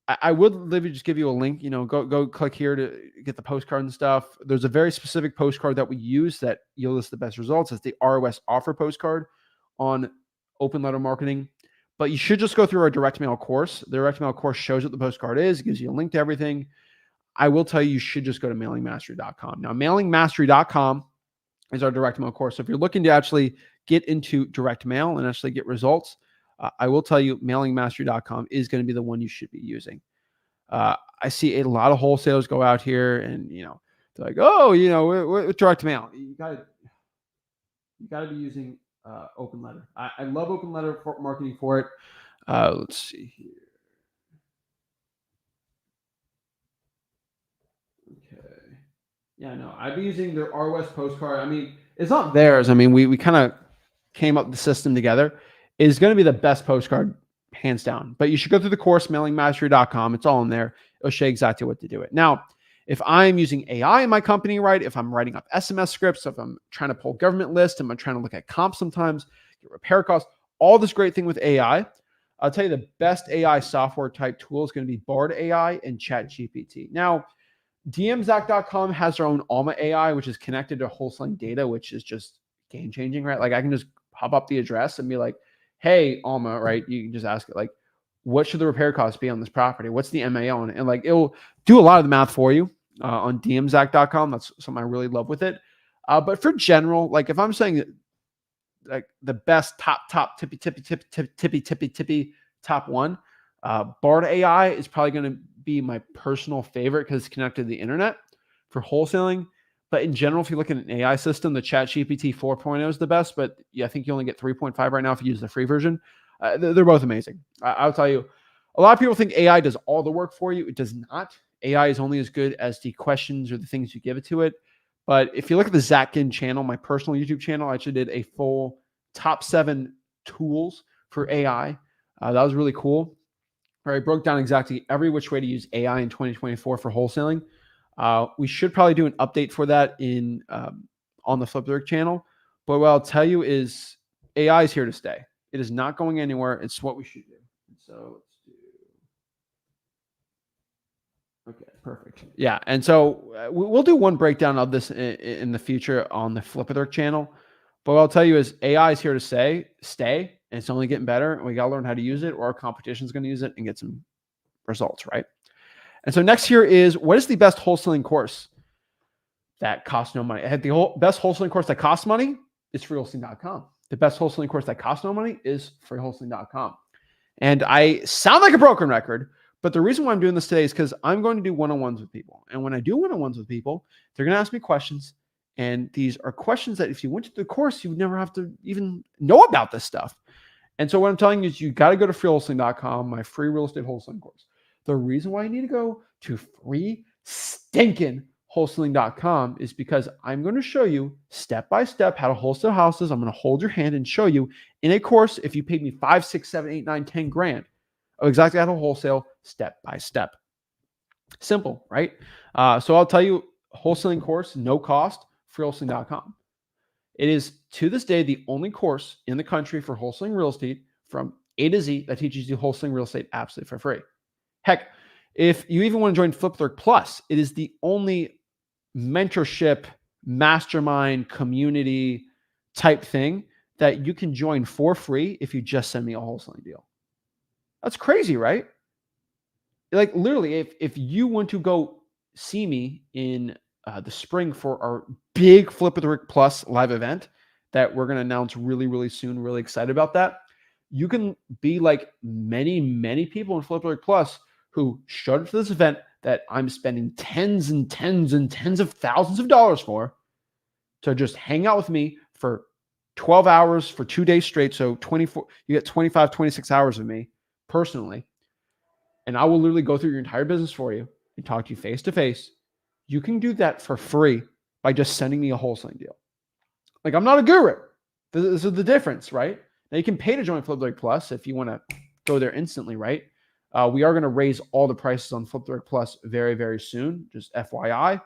I would literally just give you a link, go click here to get the postcard and stuff. There's a very specific postcard that we use that yields us the best results. It's the ROS offer postcard on open letter marketing. But you should just go through our direct mail course. The direct mail course shows what the postcard is, gives you a link to everything. I will tell you should just go to mailingmastery.com. Now, mailingmastery.com is our direct mail course. So if you're looking to actually get into direct mail and actually get results, I will tell you mailingmastery.com is going to be the one you should be using. I see a lot of wholesalers go out here and, they're like, oh, with direct mail, you got to be using open letter. I love open letter for marketing for it. Let's see here. Okay. Yeah, no, I'd be using the ROS postcard. I mean, it's not theirs. I mean, we kind of came up with the system together. It's going to be the best postcard, hands down. But you should go through the course, mailingmastery.com. It's all in there. It'll show you exactly what to do it. Now, if I'm using AI in my company, right? If I'm writing up SMS scripts, if I'm trying to pull government lists, I'm trying to look at comps sometimes, get repair costs, all this great thing with AI. I'll tell you the best AI software type tool is going to be Bard AI and ChatGPT. Now, DMZach.com has their own Alma AI, which is connected to wholesaling data, which is just game changing, right? Like I can just pop up the address and be like, hey, Alma, right? You can just ask it like, what should the repair costs be on this property? What's the MA on it? And like, it'll do a lot of the math for you on DMZach.com. That's something I really love with it. But for general, like if I'm saying that, like the best top tippy top one, Bard AI is probably going to be my personal favorite because it's connected to the internet for wholesaling. But in general, if you look at an AI system, the ChatGPT 4.0 is the best, but yeah, I think you only get 3.5 right now if you use the free version. They're both amazing. I'll tell you, a lot of people think AI does all the work for you. It does not. AI is only as good as the questions or the things you give it to it. But if you look at the Zach Ginn channel, my personal YouTube channel, I actually did a full top 7 tools for AI. That was really cool. Where I broke down exactly every which way to use AI in 2024 for wholesaling. We should probably do an update for that in on the FlipWithrick channel. But what I'll tell you is AI is here to stay. It is not going anywhere. It's what we should do. So let's do. Okay, perfect. Yeah, and so we'll do one breakdown of this in the future on the FlipWithrick channel. But what I'll tell you is AI is here to stay, and it's only getting better. And we got to learn how to use it, or our competition is going to use it and get some results, right? And so next here is, what is the best wholesaling course that costs no money? The best wholesaling course that costs money is freewholesaling.com. The best wholesaling course that costs no money is freewholesaling.com. And I sound like a broken record, but the reason why I'm doing this today is because I'm going to do one-on-ones with people. And when I do one-on-ones with people, they're going to ask me questions. And these are questions that if you went to the course, you would never have to even know about this stuff. And so what I'm telling you is you got to go to freewholesaling.com, my free real estate wholesaling course. The reason why you need to go to wholesaling.com is because I'm going to show you step by step how to wholesale houses. I'm going to hold your hand and show you in a course, if you paid me 5, 6, 7, 8, 9, 10 grand, of exactly how to wholesale step by step. Simple, right? So I'll tell you, wholesaling course, no cost, freewholesaling.com. It is, to this day, the only course in the country for wholesaling real estate from A to Z that teaches you wholesaling real estate absolutely for free. Heck, if you even want to join FlipWithrick Plus, it is the only mentorship, mastermind, community type thing that you can join for free if you just send me a wholesaling deal. That's crazy, right? Like literally, if you want to go see me in the spring for our big FlipWithrick Plus live event that we're going to announce really, really soon. Really excited about that. You can be like many, many people in FlipWithrick Plus who showed up to this event that I'm spending tens and tens and tens of thousands of dollars for, to just hang out with me for 12 hours for 2 days straight. So 24, you get 25, 26 hours of me personally. And I will literally go through your entire business for you and talk to you face to face. You can do that for free by just sending me a wholesaling deal. Like, I'm not a guru. This is the difference, right? Now you can pay to join FlipWithrick Plus if you want to go there instantly, right? We are going to raise all the prices on FlipWithrick Plus very, very soon, just FYI,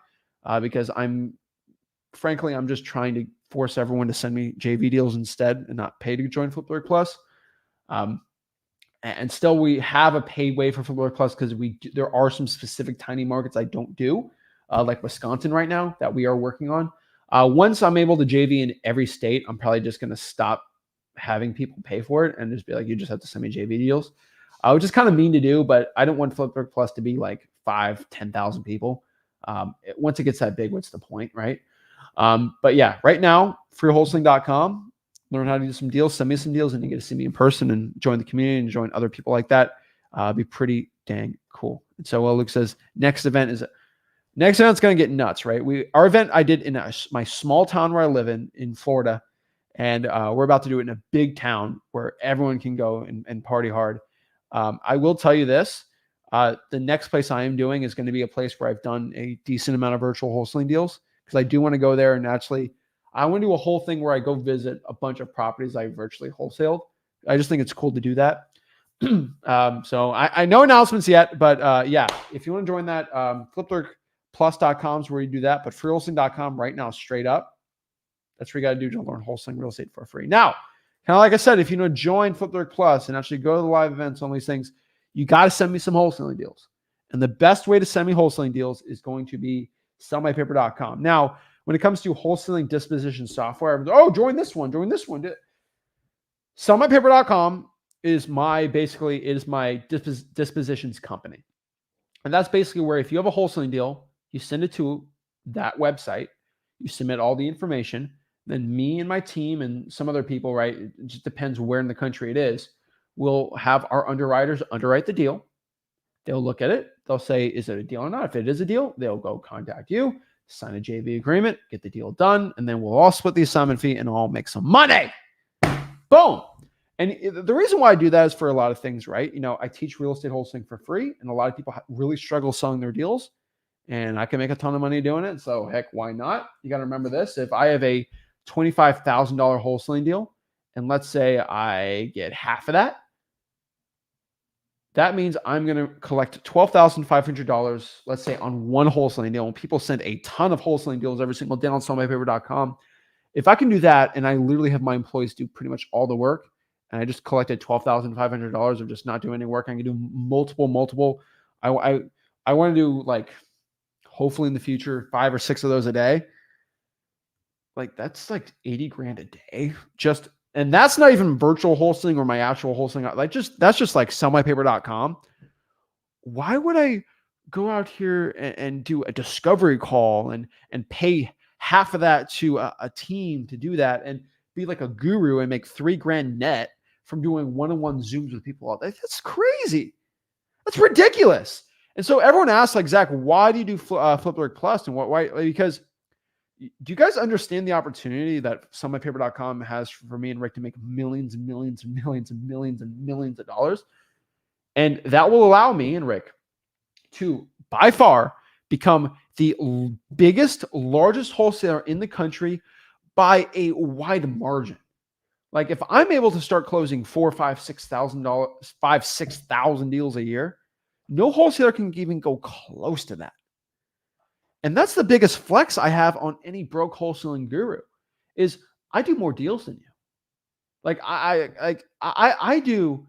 because I'm just trying to force everyone to send me JV deals instead and not pay to join FlipWithrick Plus. And still we have a paid way for Flipwithrick Plus because there are some specific tiny markets I don't do, like Wisconsin right now that we are working on. Once I'm able to JV in every state, I'm probably just going to stop having people pay for it and just be like, you just have to send me JV deals, which is kind of mean to do, but I don't want Flipwithrick Plus to be like 10,000 people. Once it gets that big, what's the point, right? But yeah, right now, freewholesaling.com. Learn how to do some deals, send me some deals, and you get to see me in person and join the community and join other people like that. Be pretty dang cool. And so Luke says, next event's going to get nuts, right? Our event I did in my small town where I live in Florida, and we're about to do it in a big town where everyone can go and party hard. I will tell you this. The next place I am doing is going to be a place where I've done a decent amount of virtual wholesaling deals because I do want to go there and actually I want to do a whole thing where I go visit a bunch of properties I virtually wholesaled. I just think it's cool to do that. So I no announcements yet, but yeah, if you want to join that, flipwithrickplus.com is where you do that, but freewholesaling.com right now, straight up. That's what you got to do to learn wholesaling real estate for free. Now, kind of like I said, if you want to join Flipwithrick Plus and actually go to the live events, all these things, you got to send me some wholesaling deals. And the best way to send me wholesaling deals is going to be sellmypaper.com. Now, when it comes to wholesaling disposition software, join this one. Sellmypaper.com is my dispositions company. And that's basically where if you have a wholesaling deal, you send it to that website, you submit all the information, then me and my team and some other people, right? It just depends where in the country it is. We'll have our underwriters underwrite the deal. They'll look at it. They'll say, is it a deal or not? If it is a deal, they'll go contact you, sign a JV agreement, get the deal done, and then we'll all split the assignment fee and all make some money. Boom. And the reason why I do that is for a lot of things, right? I teach real estate wholesaling for free, and a lot of people really struggle selling their deals, and I can make a ton of money doing it. So heck, why not? You got to remember this. If I have a $25,000 wholesaling deal, and let's say I get half of that, that means I'm going to collect $12,500, let's say, on one wholesaling deal. And people send a ton of wholesaling deals every single day on sellmypaper.com. If I can do that, and I literally have my employees do pretty much all the work, and I just collected $12,500 of just not doing any work, I can do multiple. I want to do, like, hopefully in the future, 5 or 6 of those a day. Like, that's like 80 grand a day. And that's not even virtual wholesaling or my actual wholesaling. That's just like sellmypaper.com. Why would I go out here and do a discovery call and pay half of that to a team to do that and be like a guru and make $3 grand net from doing one-on-one Zooms with people? That's crazy. That's ridiculous. And so everyone asks, like, Zach, why do you do Flipwithrick Plus? And why? Because do you guys understand the opportunity that sellmypaper.com has for me and Rick to make millions and millions and millions and millions and millions of dollars? And that will allow me and Rick to, by far, become the biggest, largest wholesaler in the country by a wide margin. Like, if I'm able to start closing $6,000 deals a year, no wholesaler can even go close to that. And that's the biggest flex I have on any broke wholesaling guru is I do more deals than you. Like I do,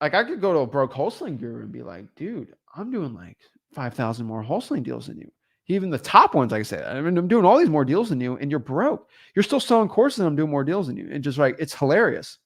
like, I could go to a broke wholesaling guru and be like, dude, I'm doing like 5,000 more wholesaling deals than you. Even the top ones, like I said, I mean, I'm doing all these more deals than you, and you're broke. You're still selling courses, and I'm doing more deals than you. And just like, it's hilarious.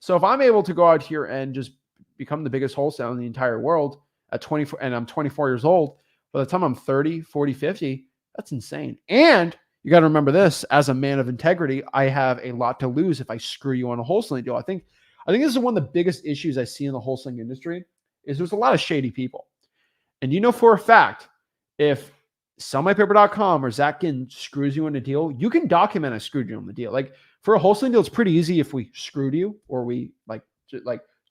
So if I'm able to go out here and just become the biggest wholesaler in the entire world at 24, and I'm 24 years old, by the time I'm 30, 40, 50, that's insane. And you got to remember this, as a man of integrity, I have a lot to lose if I screw you on a wholesaling deal. I think this is one of the biggest issues I see in the wholesaling industry is there's a lot of shady people. And for a fact, if sellmypaper.com or Zach Ginn screws you in a deal, you can document I screwed you on the deal. Like, for a wholesaling deal, it's pretty easy if we screwed you or we like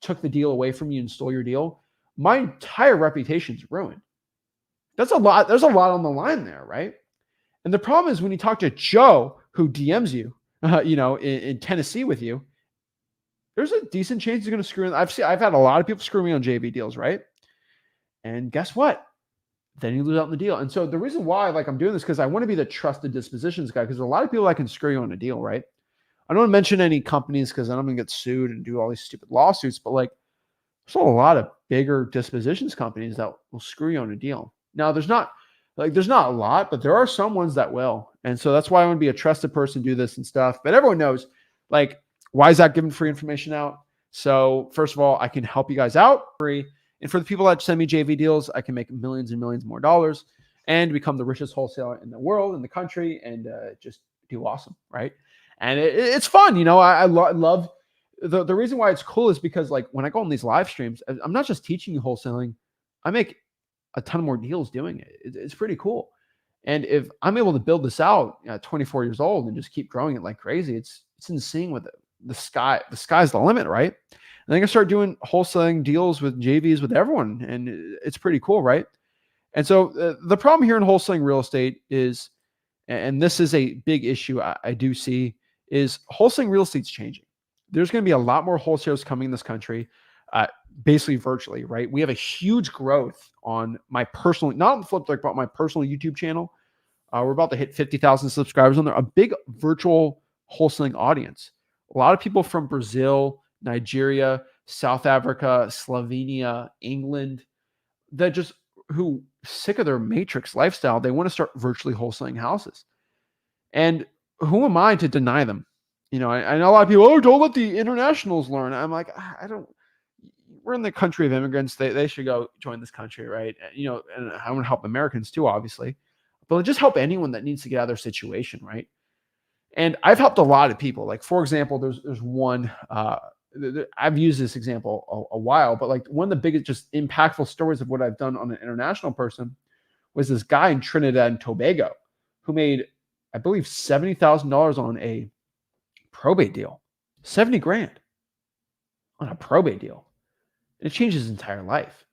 took the deal away from you and stole your deal. My entire reputation's ruined. That's a lot. There's a lot on the line there, right? And the problem is when you talk to Joe, who DMs you, in Tennessee with you, there's a decent chance he's going to screw in. I've had a lot of people screw me on JV deals, right? And guess what? Then you lose out on the deal. And so the reason why, I'm doing this, because I want to be the trusted dispositions guy, because a lot of people that can screw you on a deal, right? I don't want to mention any companies because then I'm going to get sued and do all these stupid lawsuits, but There's a lot of bigger dispositions companies that will screw you on a deal. Now, there's not a lot, but there are some ones that will. And so that's why I want to be a trusted person, do this and stuff. But everyone knows, like, why is that giving free information out? So first of all, I can help you guys out free. And for the people that send me JV deals, I can make millions and millions more dollars and become the richest wholesaler in the world, in the country, and just do awesome, right? And it's fun. I love the reason why it's cool is because, like, when I go on these live streams, I'm not just teaching you wholesaling. I make a ton more deals doing it. It's pretty cool. And if I'm able to build this out at 24 years old and just keep growing it like crazy, it's insane with it. The sky's the limit, right? And then I start doing wholesaling deals with JVs with everyone, and it's pretty cool, right? And so the problem here in wholesaling real estate is, and this is a big issue I do see, is wholesaling real estate's changing. There's going to be a lot more wholesalers coming in this country, basically virtually, right? We have a huge growth on my personal, not on FlipWithrick, but my personal YouTube channel. We're about to hit 50,000 subscribers on there. A big virtual wholesaling audience. A lot of people from Brazil, Nigeria, South Africa, Slovenia, England, that just who sick of their matrix lifestyle, they want to start virtually wholesaling houses. And who am I to deny them? I know a lot of people, don't let the internationals learn. I'm like, I don't, we're in the country of immigrants. They should go join this country, right? And I want to help Americans too, obviously, but just help anyone that needs to get out of their situation, right? And I've helped a lot of people. Like, for example, there's one, I've used this example a while, but like one of the biggest, just impactful stories of what I've done on an international person was this guy in Trinidad and Tobago who made, I believe, $70,000 on a probate deal. 70 grand on a probate deal. And it changed his entire life.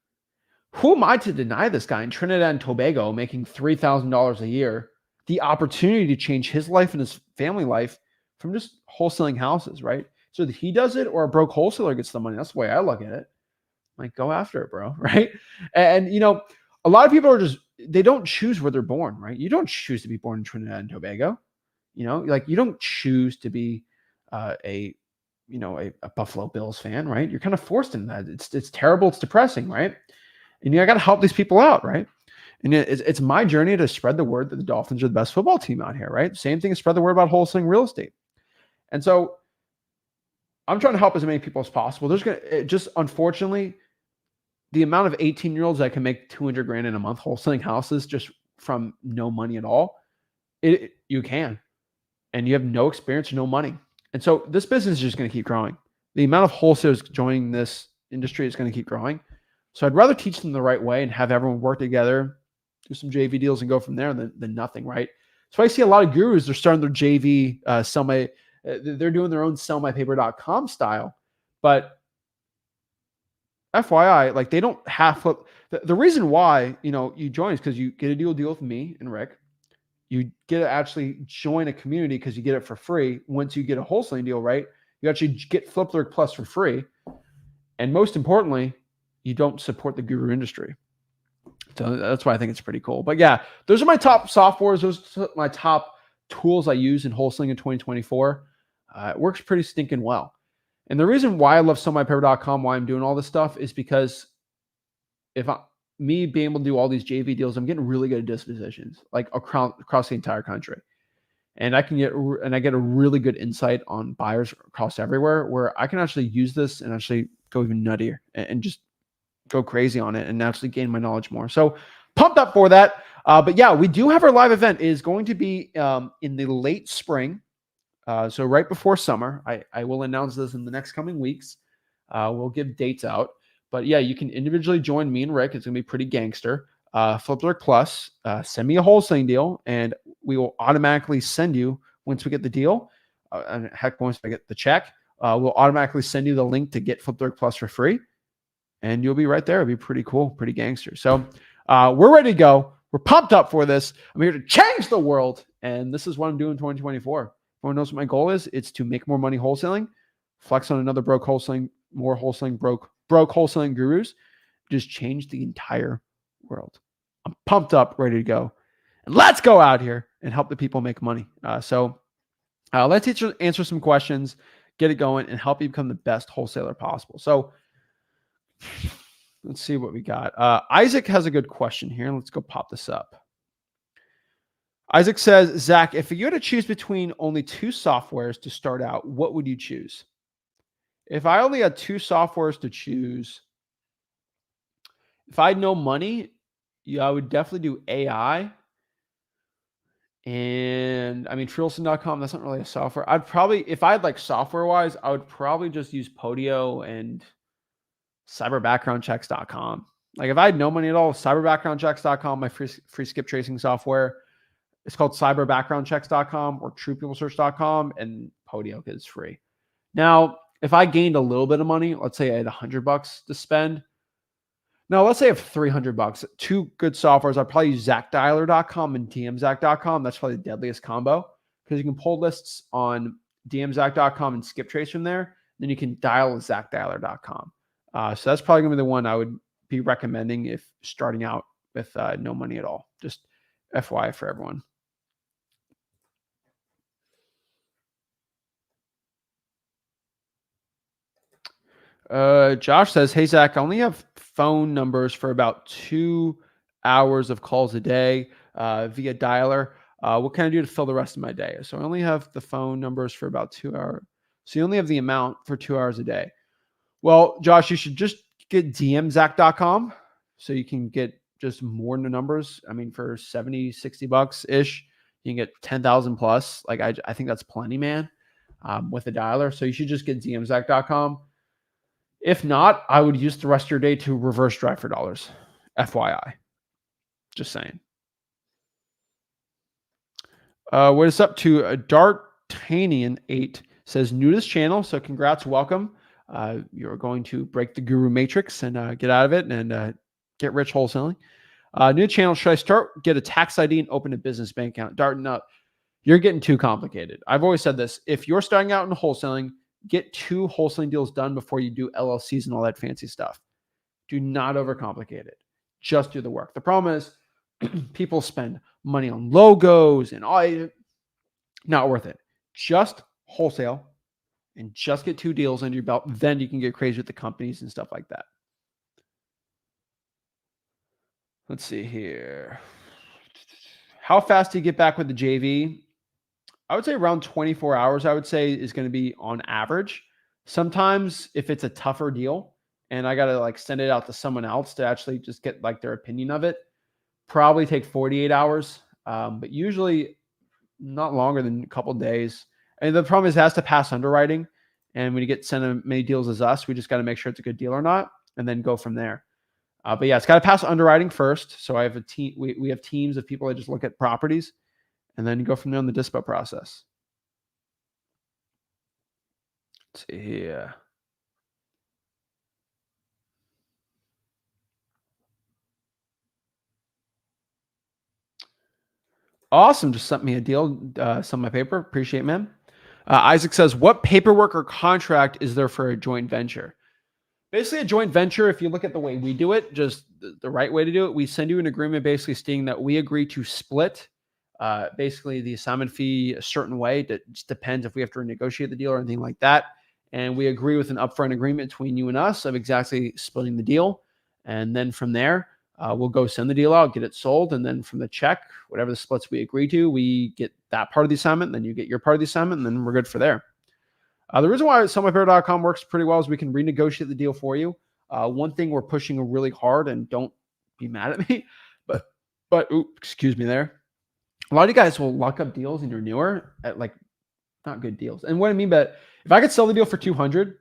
Who am I to deny this guy in Trinidad and Tobago making $3,000 a year the opportunity to change his life and his family life from just wholesaling houses, right? So that he does it or a broke wholesaler gets the money. That's the way I look at it. Like, go after it, bro, right? And, a lot of people are they don't choose where they're born, right? You don't choose to be born in Trinidad and Tobago. Like, you don't choose to be a Buffalo Bills fan, right? You're kind of forced into that. It's terrible. It's depressing, right? And I got to help these people out, right? And it's my journey to spread the word that the Dolphins are the best football team out here, right? Same thing as spread the word about wholesaling real estate. And so I'm trying to help as many people as possible. Unfortunately, the amount of 18-year-olds that can make 200 grand in a month wholesaling houses just from no money at all, you can. And you have no experience, no money. And so this business is just going to keep growing. The amount of wholesalers joining this industry is going to keep growing. So I'd rather teach them the right way and have everyone work together, do some JV deals and go from there than nothing, right? So I see a lot of gurus, they're starting their JV, they're doing their own sellmypaper.com style. But FYI, like, they don't have the reason why, you join is because you get a deal with me and Rick. You get to actually join a community because you get it for free. Once you get a wholesaling deal, right? You actually get FlipWithrick Plus for free. And most importantly, you don't support the guru industry. So that's why I think it's pretty cool. But yeah, those are my top softwares. Those are my top tools I use in wholesaling in 2024. It works pretty stinking well. And the reason why I love sellmypaper.com, why I'm doing all this stuff, is because me being able to do all these JV deals, I'm getting really good at dispositions, like across the entire country. And I get a really good insight on buyers across everywhere, where I can actually use this and actually go even nuttier and just go crazy on it and actually gain my knowledge more. So pumped up for that. But yeah, we do have our live event. It is going to be in the late spring. So right before summer. I will announce this in the next coming weeks. We'll give dates out. But yeah, you can individually join me and Rick. It's going to be pretty gangster. FlipWithrick Plus, send me a wholesaling deal, and we will automatically send you, once we get the deal, and heck, once I get the check, we'll automatically send you the link to get FlipWithrick Plus for free, and you'll be right there. It'll be pretty cool, pretty gangster. So we're ready to go. We're pumped up for this. I'm here to change the world, and this is what I'm doing in 2024. Everyone knows what my goal is. It's to make more money wholesaling, flex on another broke wholesaling, more wholesaling, broke wholesaling gurus, just change the entire world. I'm pumped up, ready to go. And let's go out here and help the people make money. So let's answer some questions, get it going, and help you become the best wholesaler possible. So Let's see what we got. Isaac has a good question here. Let's go pop this up. Isaac says, Zach, if you had to choose between only two softwares to start out, what would you choose? If I only had two softwares to choose, if I had no money, yeah, I would definitely do AI. And I mean, Freelson.com, that's not really a software. I'd probably, if I had like software wise, I would probably just use Podio and cyberbackgroundchecks.com. Like if I had no money at all, cyberbackgroundchecks.com, my free skip tracing software. It's called cyberbackgroundchecks.com or truepeoplesearch.com, and Podio is free. Now, if I gained a little bit of money, let's say I had $100 to spend. Now, let's say I have $300. Two good softwares. I'd probably use ZachDialer.com and DMZach.com. That's probably the deadliest combo because you can pull lists on DMZach.com and skip trace from there. Then you can dial with ZachDialer.com. So that's probably going to be the one I would be recommending if starting out with no money at all. Just FYI for everyone. Josh says, hey, Zach, I only have phone numbers for about 2 hours of calls a day via dialer. What can I do to fill the rest of my day? So I only have the phone numbers for about 2 hours. So you only have the amount for 2 hours a day. Well, Josh, you should just get DMZach.com so you can get just more in the numbers. I mean, for 70, $60-ish, you can get 10,000 plus. Like I think that's plenty, man, with a dialer. So you should just get DMZach.com. If not, I would use the rest of your day to reverse drive for dollars. FYI. Just saying. What is up to Dartanian8 says, new to this channel, so congrats, welcome. You're going to break the guru matrix and get out of it and get rich wholesaling. New channel, should I start, get a tax ID and open a business bank account? Darton, no, you're getting too complicated. I've always said this. If you're starting out in wholesaling, get 2 wholesaling deals done before you do LLCs and all that fancy stuff. Do not overcomplicate it. Just do the work. The problem is people spend money on logos and all. Not worth it. Just wholesale and just get 2 deals under your belt. Then you can get crazy with the companies and stuff like that. Let's see here. How fast do you get back with the JV? I would say around 24 hours, I would say, is going to be on average. Sometimes if it's a tougher deal and I got to like send it out to someone else to actually just get like their opinion of it, probably take 48 hours, but usually not longer than a couple of days. And the problem is it has to pass underwriting. And when you get sent as many deals as us, we just got to make sure it's a good deal or not, and then go from there. But yeah, it's got to pass underwriting first. So I have a team. We have teams of people that just look at properties, and then you go from there on the dispo process. Let's see here. Awesome. Just sent me a deal, some of my paper. Appreciate it, man. Isaac says, what paperwork or contract is there for a joint venture? Basically, a joint venture, if you look at the way we do it, just the right way to do it, we send you an agreement basically stating that we agree to split basically the assignment fee a certain way. That just depends if we have to renegotiate the deal or anything like that. And we agree with an upfront agreement between you and us of exactly splitting the deal. And then from there, we'll go send the deal out, get it sold. And then from the check, whatever the splits we agree to, we get that part of the assignment. Then you get your part of the assignment, and then we're good for there. The reason why sellmypaper.com works pretty well is we can renegotiate the deal for you. One thing we're pushing really hard, and don't be mad at me, but excuse me there. A lot of you guys will lock up deals and you're newer at like not good deals. And what I mean by if I could sell the deal for 200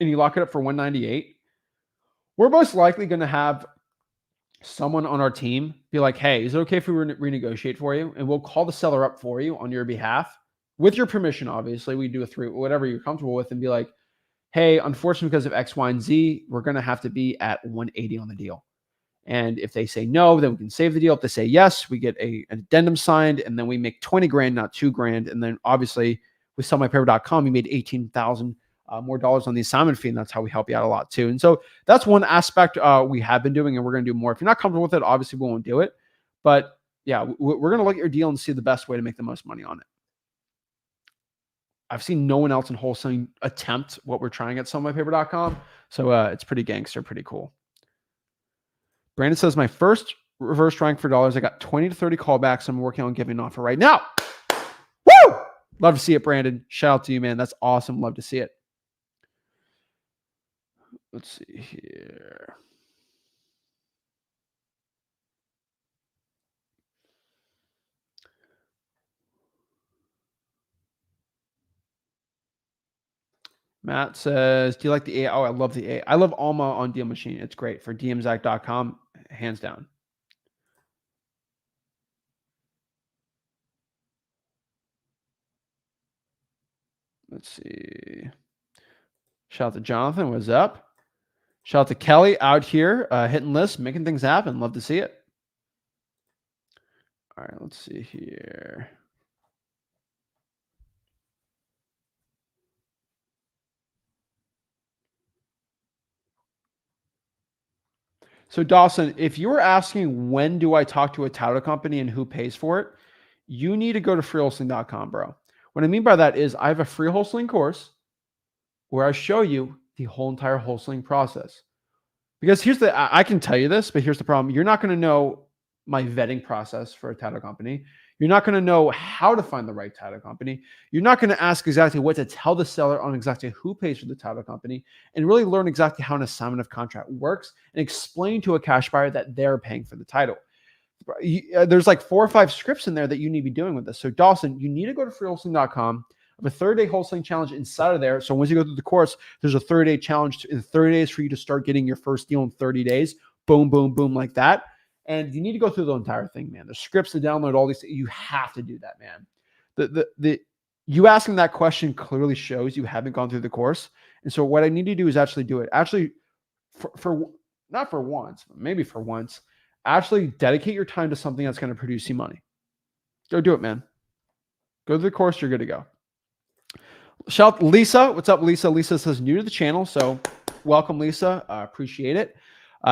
and you lock it up for 198, we're most likely going to have someone on our team be like, hey, is it okay if we renegotiate for you? And we'll call the seller up for you on your behalf. With your permission, obviously, we do a 3, whatever you're comfortable with, and be like, hey, unfortunately, because of X, Y, and Z, we're going to have to be at 180 on the deal. And if they say no, then we can save the deal. If they say yes, we get an addendum signed, and then we make 20 grand, not 2 grand. And then obviously with sellmypaper.com, we made 18,000 more dollars on the assignment fee, and that's how we help you out a lot too. And so that's one aspect we have been doing, and we're going to do more. If you're not comfortable with it, obviously we won't do it. But yeah, we're going to look at your deal and see the best way to make the most money on it. I've seen no one else in wholesaling attempt what we're trying at sellmypaper.com. So it's pretty gangster, pretty cool. Brandon says, my first reverse rank for dollars, I got 20 to 30 callbacks. I'm working on giving an offer right now. Woo! Love to see it, Brandon. Shout out to you, man. That's awesome. Love to see it. Let's see here. Matt says, do you like the AI? Oh, I love the AI. I love Alma on Deal Machine. It's great for dmzach.com, hands down. Let's see. Shout out to Jonathan. What's up? Shout out to Kelly out here hitting lists, making things happen. Love to see it. All right, let's see here. So Dawson, if you were asking when do I talk to a title company and who pays for it, you need to go to freewholesaling.com, bro. What I mean by that is I have a free wholesaling course where I show you the whole entire wholesaling process. Because I can tell you this, but here's the problem. You're not going to know my vetting process for a title company. You're not going to know how to find the right title company. You're not going to ask exactly what to tell the seller on exactly who pays for the title company and really learn exactly how an assignment of contract works and explain to a cash buyer that they're paying for the title. There's like 4 or 5 scripts in there that you need to be doing with this. So Dawson, you need to go to freewholesaling.com. I have a 30-day wholesaling challenge inside of there. So once you go through the course, there's a 30-day challenge in 30 days for you to start getting your first deal in 30 days. Boom, boom, boom, like that. And you need to go through the entire thing, man. There's scripts to download, all these things. You have to do that, man. You asking that question clearly shows you haven't gone through the course. And so what I need to do is actually do it. Actually, for not for once, maybe for once, actually dedicate your time to something that's going to produce you money. Go do it, man. Go to the course. You're good to go. Shout out Lisa. What's up, Lisa? Lisa says new to the channel. So welcome, Lisa. Appreciate it.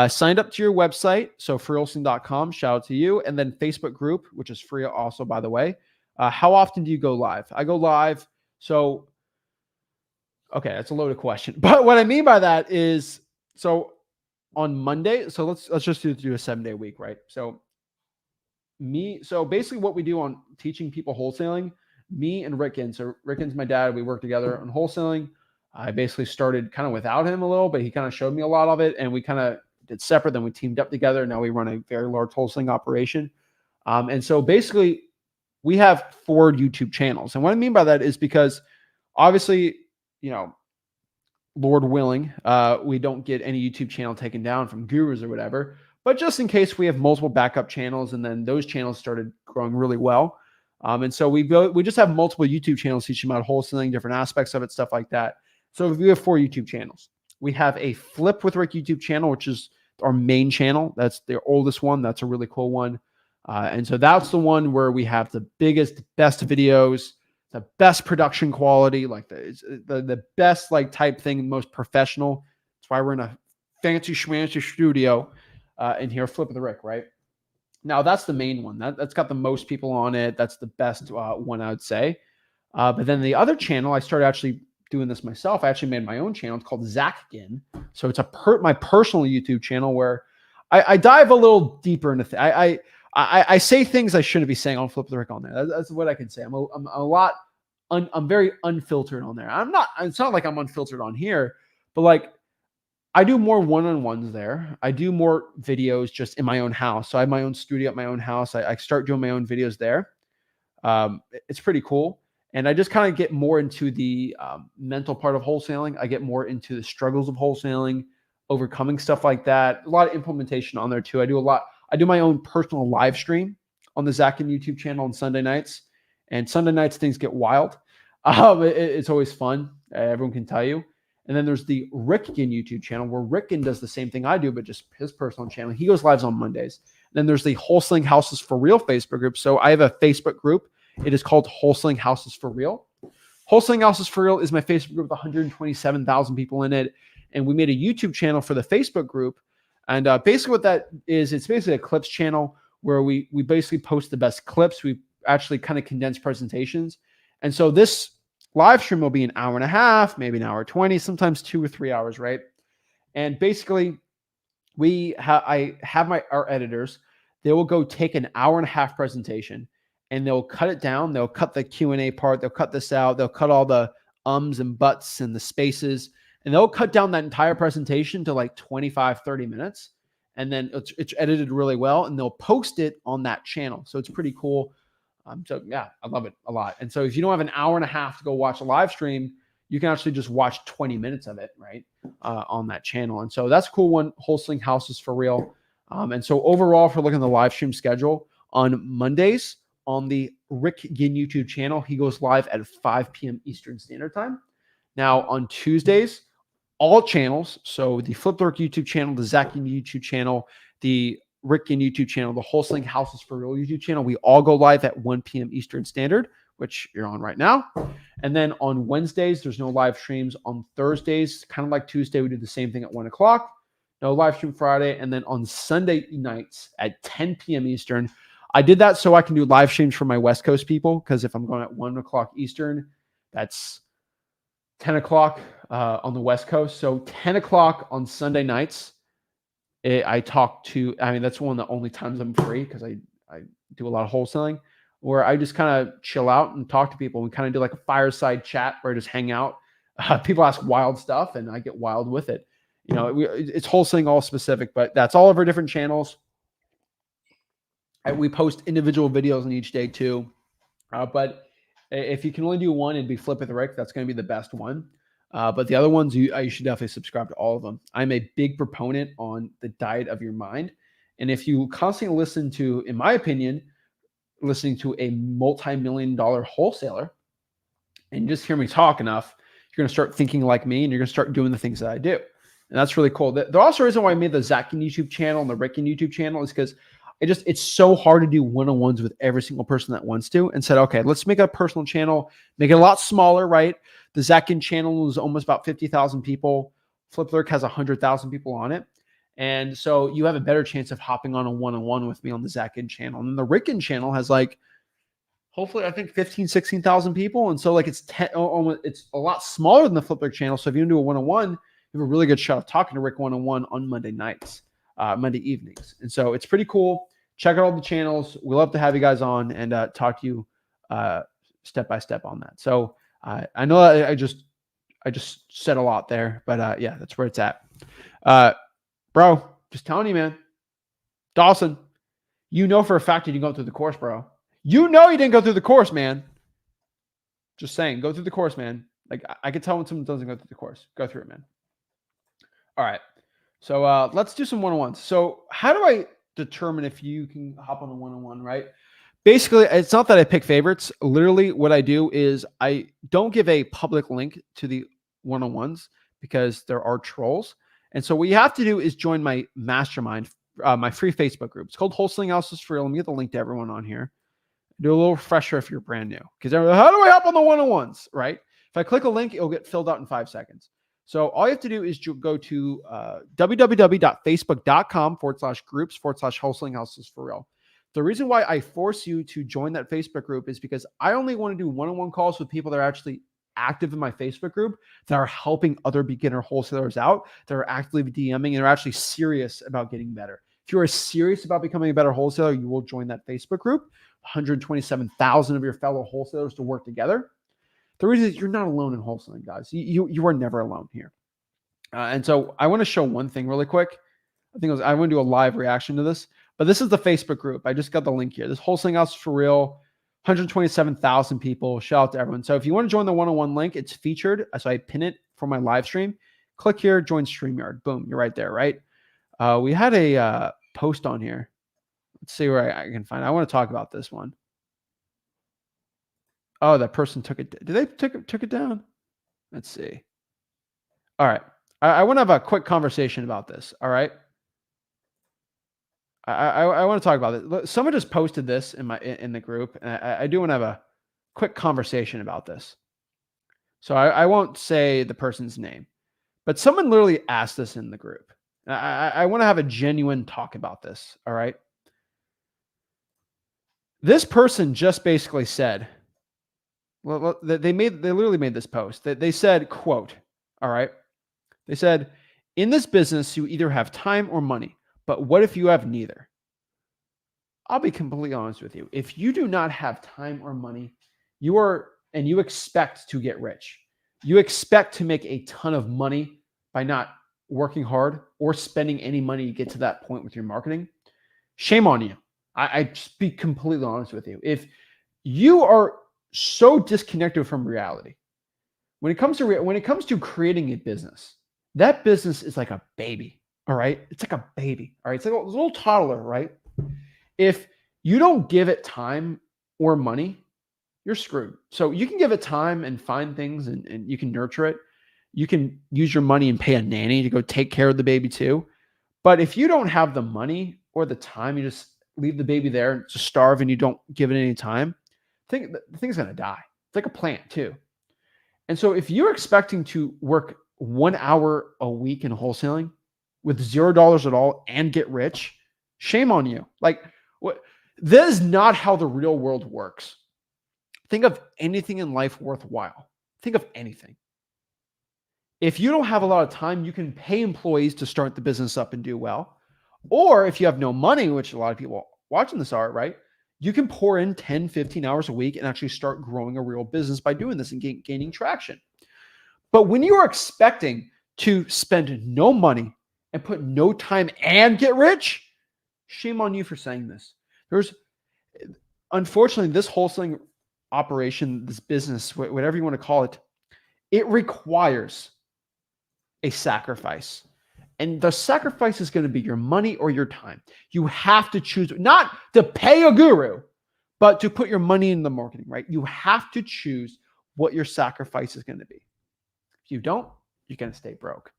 Signed up to your website. So freewholesaling.com. Shout out to you. And then Facebook group, which is free also, by the way. How often do you go live? I go live. So, okay, that's a loaded question. But what I mean by that is, so on Monday, so let's just do a 7-day week, right? So basically what we do on teaching people wholesaling, me and Rick Ginn. So Rick Ginn's my dad. We work together on wholesaling. I basically started kind of without him a little, but he kind of showed me a lot of it, and we kind of did separate. Then we teamed up together. Now we run a very large wholesaling operation. And so basically we have 4 YouTube channels. And what I mean by that is because obviously, Lord willing, we don't get any YouTube channel taken down from gurus or whatever, but just in case, we have multiple backup channels, and then those channels started growing really well. And so we just have multiple YouTube channels teaching about wholesaling, different aspects of it, stuff like that. So we have 4 YouTube channels. We have a Flip with Rick YouTube channel, which is our main channel. That's the oldest one. That's a really cool one. And so that's the one where we have the biggest, best videos, the best production quality, like the best like type thing, most professional. That's why we're in a fancy schmancy studio in here, Flip with Rick, right? Now that's the main one. That's got the most people on it. That's the best one, I would say. But then the other channel, I started actually doing this myself. I actually made my own channel. It's called Zach Ginn. So it's my personal YouTube channel where I dive a little deeper into I say things I shouldn't be saying on Flip the Rick on there. That's what I can say. I'm very unfiltered on there. It's not like I'm unfiltered on here, but like I do more one-on-ones there. I do more videos just in my own house. So I have my own studio at my own house. I start doing my own videos there. It's pretty cool. And I just kind of get more into the mental part of wholesaling. I get more into the struggles of wholesaling, overcoming stuff like that. A lot of implementation on there too. I do my own personal live stream on the Zach Ginn YouTube channel on Sunday nights. And Sunday nights, things get wild. It's always fun. Everyone can tell you. And then there's the Rick Ginn YouTube channel where Rick Ginn does the same thing I do, but just his personal channel. He goes lives on Mondays. Then there's the Wholesaling Houses for Real Facebook group. So I have a Facebook group. It is called Wholesaling Houses for Real. Wholesaling Houses for Real is my Facebook group with 127,000 people in it. And we made a YouTube channel for the Facebook group. And basically what that is, it's basically a clips channel where we basically post the best clips. We actually kind of condense presentations. And so this live stream will be an hour and a half, maybe an hour 20, sometimes 2 or 3 hours, right? And basically, I have our editors. They will go take an hour and a half presentation, and they'll cut it down. They'll cut the Q&A part. They'll cut this out. They'll cut all the ums and buts and the spaces, and they'll cut down that entire presentation to like 25, 30 minutes. And then it's edited really well, and they'll post it on that channel. So it's pretty cool. So yeah, I love it a lot. And so if you don't have an hour and a half to go watch a live stream, you can actually just watch 20 minutes of it, right, on that channel. And so that's a cool one. Wholesaling Houses for Real. And so overall, if we're looking at the live stream schedule, on Mondays on the Rick Ginn YouTube channel, he goes live at 5 p.m. Eastern Standard Time. Now on Tuesdays, all channels, so the flipwithrick YouTube channel, the Zach Ginn YouTube channel, the Rick Ginn YouTube channel, the Wholesaling Houses for Real YouTube channel, we all go live at 1 p.m. Eastern Standard, which you're on right now. And then on Wednesdays, there's no live streams. On Thursdays, kind of like Tuesday, we do the same thing at 1 o'clock. No live stream Friday. And then on Sunday nights at 10 p.m. Eastern, I did that so I can do live streams for my West Coast people, because if I'm going at 1 o'clock Eastern, that's 10 o'clock on the West Coast. So 10 o'clock on Sunday nights, I talk to, I mean, that's one of the only times I'm free, because I do a lot of wholesaling, where I just kind of chill out and talk to people. We kind of do like a fireside chat where I just hang out. People ask wild stuff, and I get wild with it. You know, it's wholesaling all specific, but that's all of our different channels. We post individual videos on each day too. But if you can only do one, it'd be Flip with Rick. That's going to be the best one. But the other ones, you should definitely subscribe to all of them. I'm a big proponent on the diet of your mind. And if you constantly listen to, in my opinion, listening to a multi-million-dollar wholesaler and just hear me talk enough, you're going to start thinking like me, and you're going to start doing the things that I do. And that's really cool. The also reason why I made the Zach Ginn YouTube channel and the Rick Ginn YouTube channel is because it's so hard to do one-on-ones with every single person that wants to, and said, okay, let's make a personal channel, make it a lot smaller, right? The Zach Ginn channel is almost about 50,000 people. flipwithrick has 100,000 people on it. And so you have a better chance of hopping on a one-on-one with me on the Zach Ginn channel. And then the Rick Ginn channel has like, hopefully, I think 15, 16,000 people. And so like it's a lot smaller than the flipwithrick channel. So if you want to do a one-on-one, you have a really good shot of talking to Rick one-on-one on Monday nights, Monday evenings. And so it's pretty cool. Check out all the channels. We love to have you guys on and talk to you step by step on that. So I know I just said a lot there, but yeah, that's where it's at. Bro, just telling you, man. Dawson, you know for a fact you didn't go through the course, bro. You know you didn't go through the course, man. Just saying, go through the course, man. Like, I can tell when someone doesn't go through the course. Go through it, man. All right. So let's do some one-on-ones. So how do I determine if you can hop on a one-on-one, right? Basically, it's not that I pick favorites. Literally, what I do is I don't give a public link to the one-on-ones, because there are trolls. And so what you have to do is join my mastermind, my free Facebook group. It's called Wholesaling Houses for Real. Let me get the link to everyone on here. Do a little refresher if you're brand new, because how do I hop on the one-on-ones, right? If I click a link, it'll get filled out in 5 seconds. So all you have to do is go to www.facebook.com/groups/wholesaling houses for real. The reason why I force you to join that Facebook group is because I only want to do one-on-one calls with people that are actually active in my Facebook group, that are helping other beginner wholesalers out, that are actively DMing, and are actually serious about getting better. If you are serious about becoming a better wholesaler, you will join that Facebook group. 127,000 of your fellow wholesalers to work together. The reason is you're not alone in wholesaling, guys. You are never alone here. And so I want to show one thing really quick. I want to do a live reaction to this, but this is the Facebook group. I just got the link here. This Wholesaling House for Real, 127,000 people. Shout out to everyone. So if you want to join the one-on-one link, it's featured. So I pin it for my live stream. Click here, join StreamYard. Boom, you're right there, right? We had a post on here. Let's see where I can find it. I want to talk about this one. Oh, that person took it. Did they took it down? Let's see. All right. I want to have a quick conversation about this. All right. I want to talk about it. Someone just posted this in the group, and I do want to have a quick conversation about this. So I won't say the person's name, but someone literally asked this in the group. I want to have a genuine talk about this. All right. This person just basically said, Well, they literally made this post. They said, quote, all right. They said, in this business, you either have time or money, but what if you have neither? I'll be completely honest with you. If you do not have time or money, you expect to get rich, you expect to make a ton of money by not working hard or spending any money to get to that point with your marketing, shame on you. I just be completely honest with you. If you are so disconnected from reality, when it comes to creating a business, that business is like a baby. All right. It's like a baby. All right. It's like a little toddler, right? If you don't give it time or money, you're screwed. So you can give it time and find things and you can nurture it. You can use your money and pay a nanny to go take care of the baby too. But if you don't have the money or the time, you just leave the baby there to starve and you don't give it any time, the thing's going to die. It's like a plant too. And so if you're expecting to work 1 hour a week in wholesaling with $0 at all and get rich, shame on you. Like, what? That is not how the real world works. Think of anything in life worthwhile. Think of anything. If you don't have a lot of time, you can pay employees to start the business up and do well. Or if you have no money, which a lot of people watching this are, right? You can pour in 10, 15 hours a week and actually start growing a real business by doing this and gaining traction. But when you are expecting to spend no money and put no time and get rich, shame on you for saying this. Unfortunately, this wholesaling operation, this business, whatever you want to call it, it requires a sacrifice. And the sacrifice is going to be your money or your time. You have to choose not to pay a guru, but to put your money in the marketing, right? You have to choose what your sacrifice is going to be. If you don't, you're going to stay broke.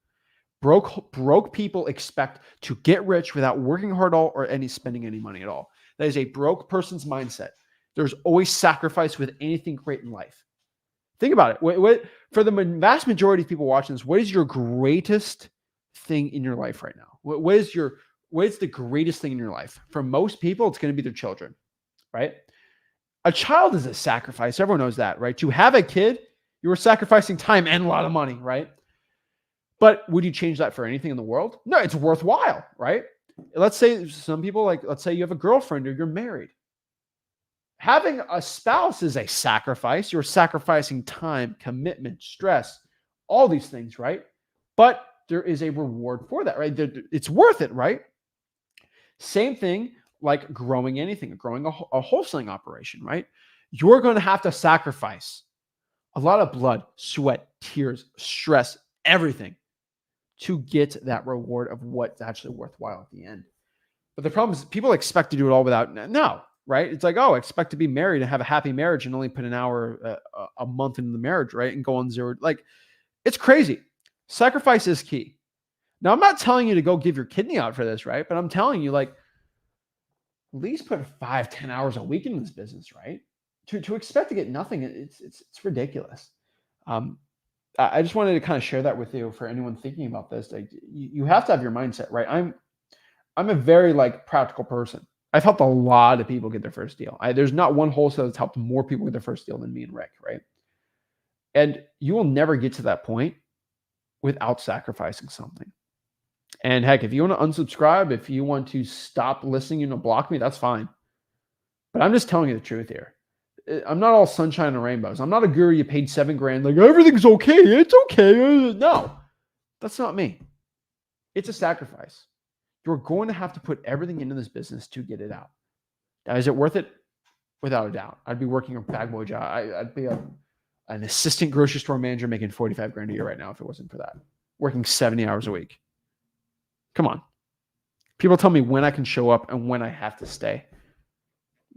Broke people expect to get rich without working hard at all or spending any money at all. That is a broke person's mindset. There's always sacrifice with anything great in life. Think about it. For the vast majority of people watching this, what is your greatest thing in your life right now? What is the greatest thing in your life? For most people, it's going to be their children, right? A child is a sacrifice. Everyone knows that, right? To have a kid, you are sacrificing time and a lot of money, right? But would you change that for anything in the world? No, it's worthwhile, right? Let's say some people, let's say you have a girlfriend or you're married. Having a spouse is a sacrifice. You're sacrificing time, commitment, stress, all these things, right? But there is a reward for that, right? It's worth it, right? Same thing like growing anything, growing a wholesaling operation, right? You're going to have to sacrifice a lot of blood, sweat, tears, stress, everything to get that reward of what's actually worthwhile at the end. But the problem is people expect to do it all without, no, right? It's like, oh, expect to be married and have a happy marriage and only put an hour a month into the marriage, right? And go on zero. Like, it's crazy. Sacrifice is key. Now, I'm not telling you to go give your kidney out for this, right? But I'm telling you, at least put 5-10 hours a week in this business, right? To expect to get nothing, it's ridiculous. I just wanted to kind of share that with you for anyone thinking about this. Like, you have to have your mindset, right? I'm a very practical person. I've helped a lot of people get their first deal. There's not one wholesaler that's helped more people get their first deal than me and Rick, right? And you will never get to that point without sacrificing something. And heck, if you want to unsubscribe, if you want to stop listening and block me, that's fine. But I'm just telling you the truth here. I'm not all sunshine and rainbows. I'm not a guru you paid $7,000, like everything's okay. It's okay. No, that's not me. It's a sacrifice. You're going to have to put everything into this business to get it out. Now, is it worth it? Without a doubt. I'd be working a bag boy job. I'd be an assistant grocery store manager making $45,000 a year right now if it wasn't for that. Working 70 hours a week. Come on. People tell me when I can show up and when I have to stay.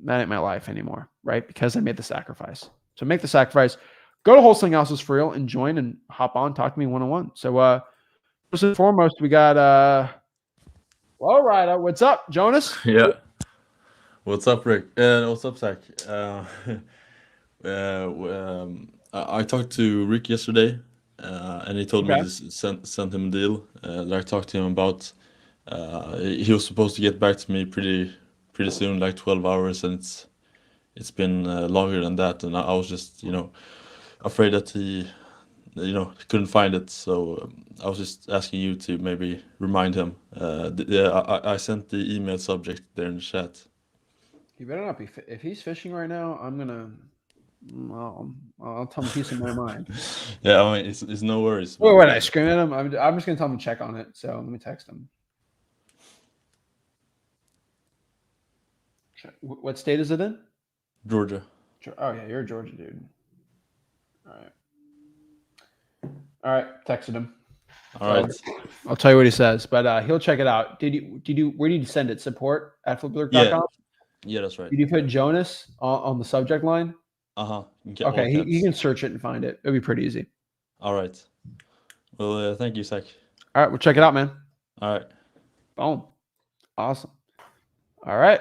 That ain't my life anymore, right? Because I made the sacrifice. So make the sacrifice. Go to Wholesaling Houses for real and join and hop on, talk to me one-on-one. So first and foremost, we got all right. What's up, Jonas? Yeah. What's up, Rick? What's up, Zach? I talked to Rick yesterday, and he told me Okay. to send him a deal that I talked to him about. He was supposed to get back to me pretty soon, like 12 hours, and it's been longer than that, and I was just afraid that he couldn't find it. So I was just asking you to maybe remind him. Yeah, I sent the email subject there in the chat. He better not be. If he's fishing right now, I'm gonna. I'll tell him a piece of my mind. Yeah, I mean it's no worries. Wait, But what? I scream at him. I'm just gonna tell him to check on it. So let me text him. What state is it in? Georgia. Oh yeah, you're a Georgia dude. All right. Texted him. All right. I'll tell you what he says, but he'll check it out. Did you? Where did you send it? Support at flipwithrick.com? Yeah, that's right. Did you put Jonas on the subject line? Okay, he can search it and find it. It'll be pretty easy. All right. Well, thank you, Zach. All right, we'll check it out, man. All right. Boom. Awesome. All right.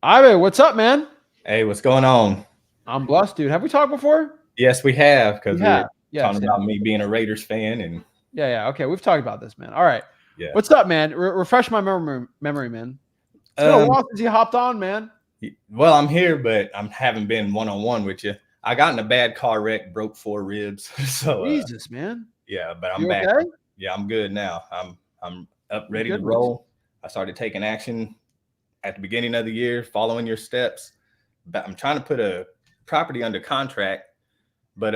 Ibe, what's up, man? Hey, what's going on? I'm blessed, dude. Have we talked before? Yes, we have, because we're talking about me being a Raiders fan. And yeah. Okay, we've talked about this, man. All right. Yeah. What's up, man? Refresh my memory, man. It's been a while since you hopped on, man. Well, I'm here, but I haven't been one-on-one with you. I got in a bad car wreck, broke 4 ribs. So Jesus, man. Yeah, but I'm back. Okay? Yeah, I'm good now. I'm up, ready to roll. I started taking action at the beginning of the year, following your steps. But I'm trying to put a property under contract, but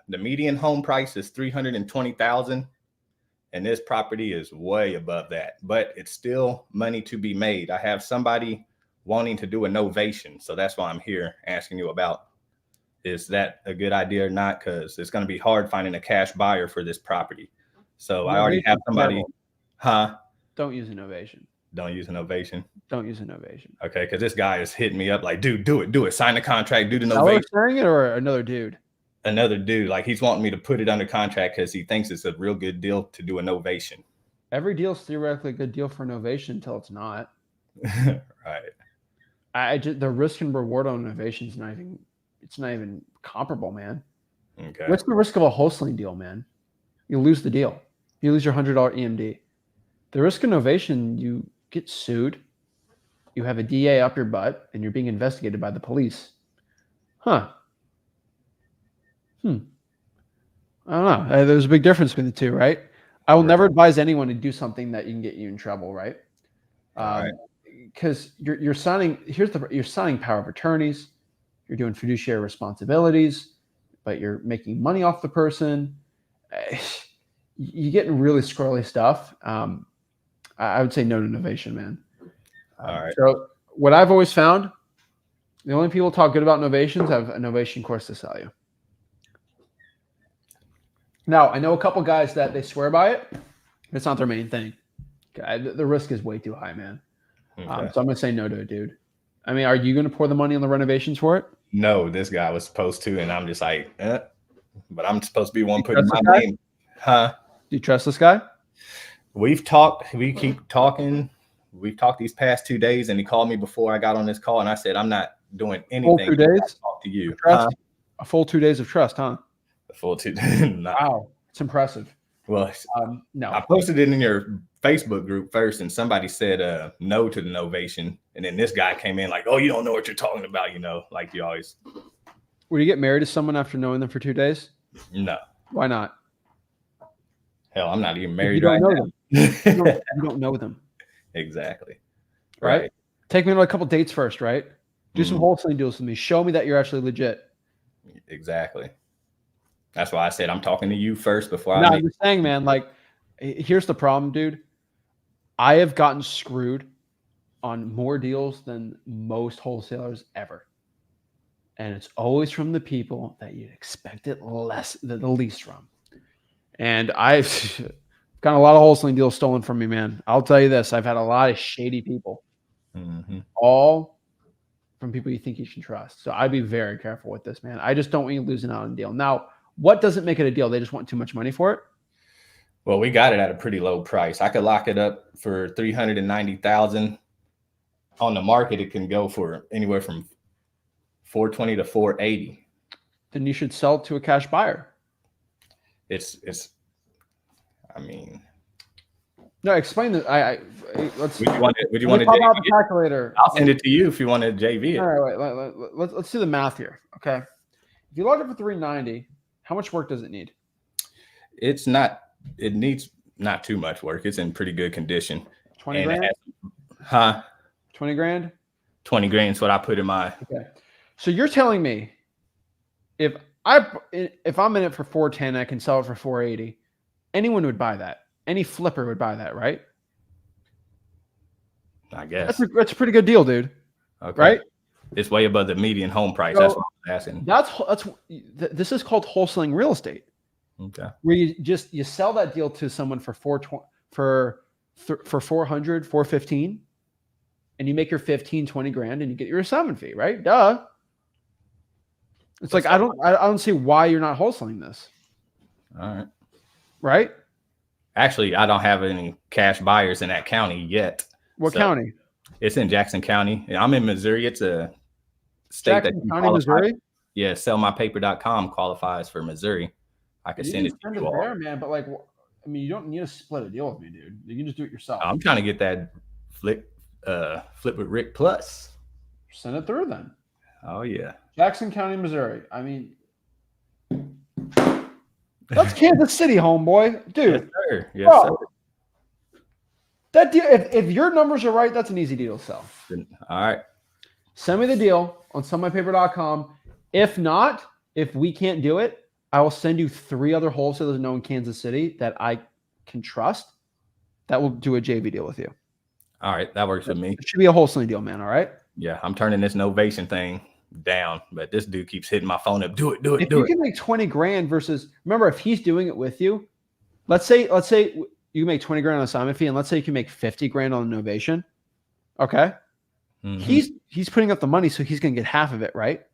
the median home price is $320,000, and this property is way above that. But it's still money to be made. I have somebody wanting to do a novation, so that's why I'm here asking you about. Is that a good idea or not? Because it's going to be hard finding a cash buyer for this property. So I already have somebody. Don't use innovation. Don't use innovation. Don't use innovation. Okay, because this guy is hitting me up like, dude, do it. Sign the contract, do the novation. Saying it or another dude? Another dude. Like, he's wanting me to put it under contract because he thinks it's a real good deal to do a novation. Every deal is theoretically a good deal for novation until it's not. Right. The risk and reward on innovation is not even comparable, man. Okay. What's the risk of a wholesaling deal, man? You lose the deal. You lose your $100 EMD. The risk of innovation, you get sued. You have a DA up your butt, and you're being investigated by the police. I don't know. There's a big difference between the two, right? I will never advise anyone to do something that can get you in trouble, right? Because you're signing. You're signing power of attorneys. You're doing fiduciary responsibilities, but you're making money off the person. You're getting really squirrely stuff. I would say no to innovation, man. All right. So what I've always found, the only people talk good about innovations have a innovation course to sell you. Now, I know a couple guys that they swear by it. It's not their main thing. The risk is way too high, man. Okay. So I'm going to say no to it, dude. I mean, are you going to pour the money on the renovations for it? No, this guy was supposed to, and I'm just like, but I'm supposed to be one putting my name. Do you trust this guy? We've talked. We keep talking. We've talked these past 2 days, and he called me before I got on this call, and I said, I'm not doing anything. Full 2 days? Talk to you. A full 2 days of trust, huh? A full 2 days. Wow. It's impressive. Well, no. I posted it in your Facebook group first, and somebody said no to the novation. And then this guy came in like, oh, you don't know what you're talking about, like you always. Would you get married to someone after knowing them for 2 days? No. Why not? Hell, I'm not even married right now. Them. You don't know them. Exactly. Right? Take me to a couple dates first, right? Do some wholesaling deals with me. Show me that you're actually legit. Exactly. That's why I said I'm talking to you first before I'm just saying, man, like, here's the problem, dude. I have gotten screwed on more deals than most wholesalers ever. And it's always from the people that you'd expect it the least from. And I've got a lot of wholesaling deals stolen from me, man. I'll tell you this. I've had a lot of shady people. All from people you think you should trust. So I'd be very careful with this, man. I just don't want you losing out on a deal. Now, what doesn't make it a deal? They just want too much money for it? Well, we got it at a pretty low price. I could lock it up for $390,000. On the market, it can go for anywhere from $420 to $480. Then you should sell it to a cash buyer. I mean, No, explain that. Let's. Would you want it? Would you Let want me to pop out JV the it? calculator. I'll send it to you if you want to JV it. All right, wait. Let's do the math here. Okay. If you log it for 390, how much work does it need? It's not. It needs not too much work. It's in pretty good condition. 20 grand. 20 grand. 20 grand is what I put in my. Okay. So you're telling me if I'm in it for 410, I can sell it for 480. Anyone would buy that. Any flipper would buy that, right? I guess that's a pretty good deal, dude. Okay. Right? It's way above the median home price. So, that's what I'm asking. This is called wholesaling real estate. Okay. Where you sell that deal to someone for 400, 415, and you make your 15, 20 grand and you get your assignment fee, right? Duh. It's like I don't see why you're not wholesaling this. All right. Right? Actually, I don't have any cash buyers in that county yet. What county? It's in Jackson County. I'm in Missouri. It's a state Jackson County, Missouri? Yeah, sellmypaper.com qualifies for Missouri. I can send it to you all. There, man, but like, I mean, you don't need to split a deal with me, dude. You can just do it yourself. I'm trying to get that flip with Rick Plus. Send it through then. Oh yeah. Jackson County, Missouri. I mean, that's Kansas City, homeboy, dude. Yes, sir. Yes, sir. That deal, if your numbers are right, that's an easy deal to sell. All right. Send me the deal on sellmypaper.com. If not, if we can't do it, I will send you 3 other wholesalers known in Kansas City that I can trust that will do a JV deal with you. All right. That works with me. It should be a wholesaling deal, man. All right. Yeah. I'm turning this novation thing down, but this dude keeps hitting my phone up. Do it. If you can make 20 grand versus, remember, if he's doing it with you, let's say you make 20 grand on assignment fee, and let's say you can make 50 grand on innovation. Okay. Mm-hmm. He's putting up the money, so he's going to get half of it, right?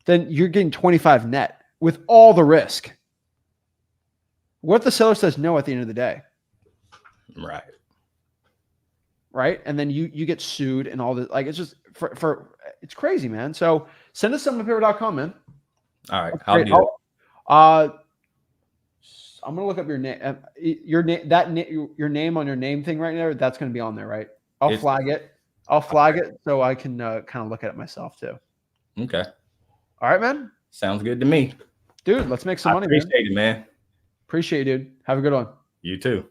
Then you're getting 25 net with all the risk. What if the seller says no at the end of the day? Right. Right. And then you get sued and all this. Like, it's just it's crazy, man. So send us sellmypaper.com, man. All right. I'll do it. I'm gonna look up your name. Your name on your name thing right now. That's gonna be on there, right? I'll flag it so I can kind of look at it myself too. Okay. All right, man. Sounds good to me, dude. Let's make some money. Appreciate it, man. Appreciate you, dude. Have a good one. You too.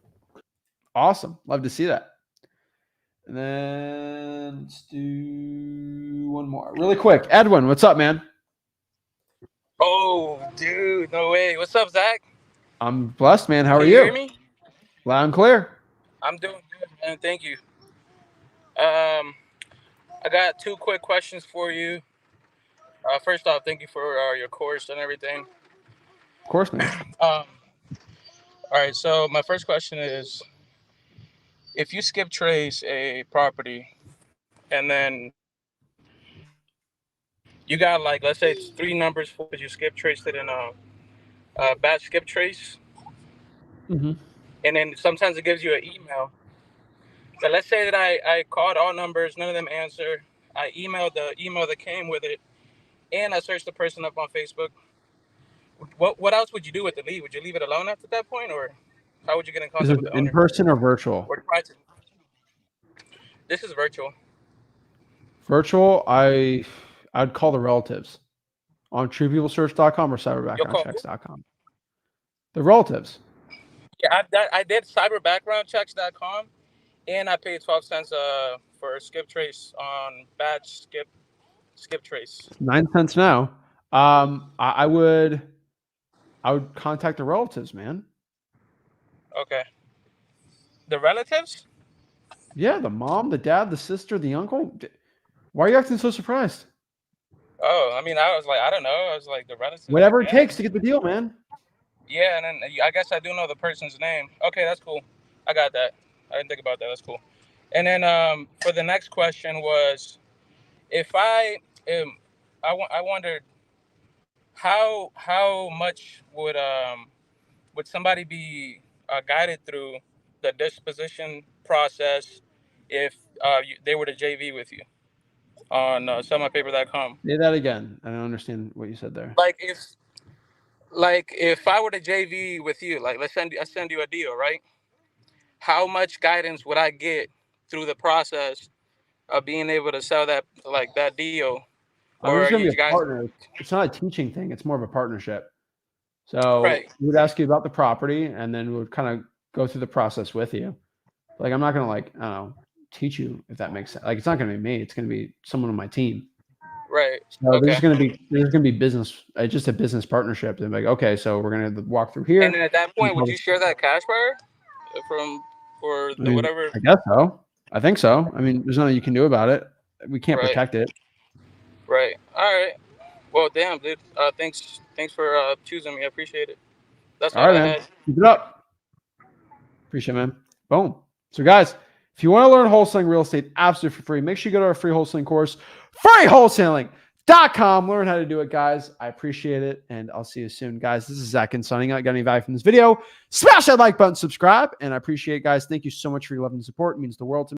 Awesome. Love to see that. And then let's do one more really quick. Edwin, what's up, man? Oh, dude, no way. What's up, Zach? I'm blessed, man. How are you? You hear me? Loud and clear. I'm doing good, man. Thank you. I got 2 quick questions for you. First off, thank you for your course and everything. Of course, man. All right. So my first question is, if you skip trace a property and then you got, like, let's say it's 3 numbers for you skip traced it in a batch skip trace. Mm-hmm. And then sometimes it gives you an email. So let's say that I called all numbers, none of them answer. I emailed the email that came with it, and I searched the person up on Facebook. What else would you do with the lead? Would you leave it alone after that point, or how would you get in contact with the owner? In person or virtual? This is virtual. Virtual, I'd call the relatives on truepeoplesearch.com or cyberbackgroundchecks.com. The relatives. Yeah, I did cyberbackgroundchecks.com, and I paid 12 cents for skip trace on batch skip trace. 9 cents now. I would contact the relatives, man. Okay. The relatives? Yeah, the mom, the dad, the sister, the uncle. Why are you acting so surprised? Oh, I mean, I was like, I don't know. I was like, the relatives. Whatever it takes to get the deal, man. Yeah, and then I guess I do know the person's name. Okay, that's cool. I got that. I didn't think about that. That's cool. And then for the next question was, if I wondered how much would somebody be guided through the disposition process if they were to JV with you on sellmypaper.com? Say that again. I don't understand what you said there. Like if I were to JV with you, like I send you a deal, right? how much guidance would I get through the process of being able to sell that deal? I mean, Or it's are going to you be a guys partner. It's not a teaching thing. It's more of a partnership. So right? we would ask you about the property, and then we would kind of go through the process with you. Like, I'm not going to I don't know, teach you, if that makes sense. Like, it's not going to be me. It's going to be someone on my team. Right. So Okay. there's going to be business, just a business partnership. They're like, okay, so we're going to walk through here. And then at that point, would you share that cash buyer for the whatever? I guess so. I think so. I mean, there's nothing you can do about it. We can't protect it. Right. All right. Well, damn, dude. Thanks for choosing me. I appreciate it. That's all right, I man. had. Keep it up. Appreciate it, man. Boom. So, guys, if you want to learn wholesaling real estate absolutely for free, make sure you go to our free wholesaling course, freewholesaling.com. Learn how to do it, guys. I appreciate it, and I'll see you soon, guys. This is Zach Ginn signing out. Got any value from this video? Smash that like button, subscribe, and I appreciate it, guys. Thank you so much for your love and support. It means the world to me.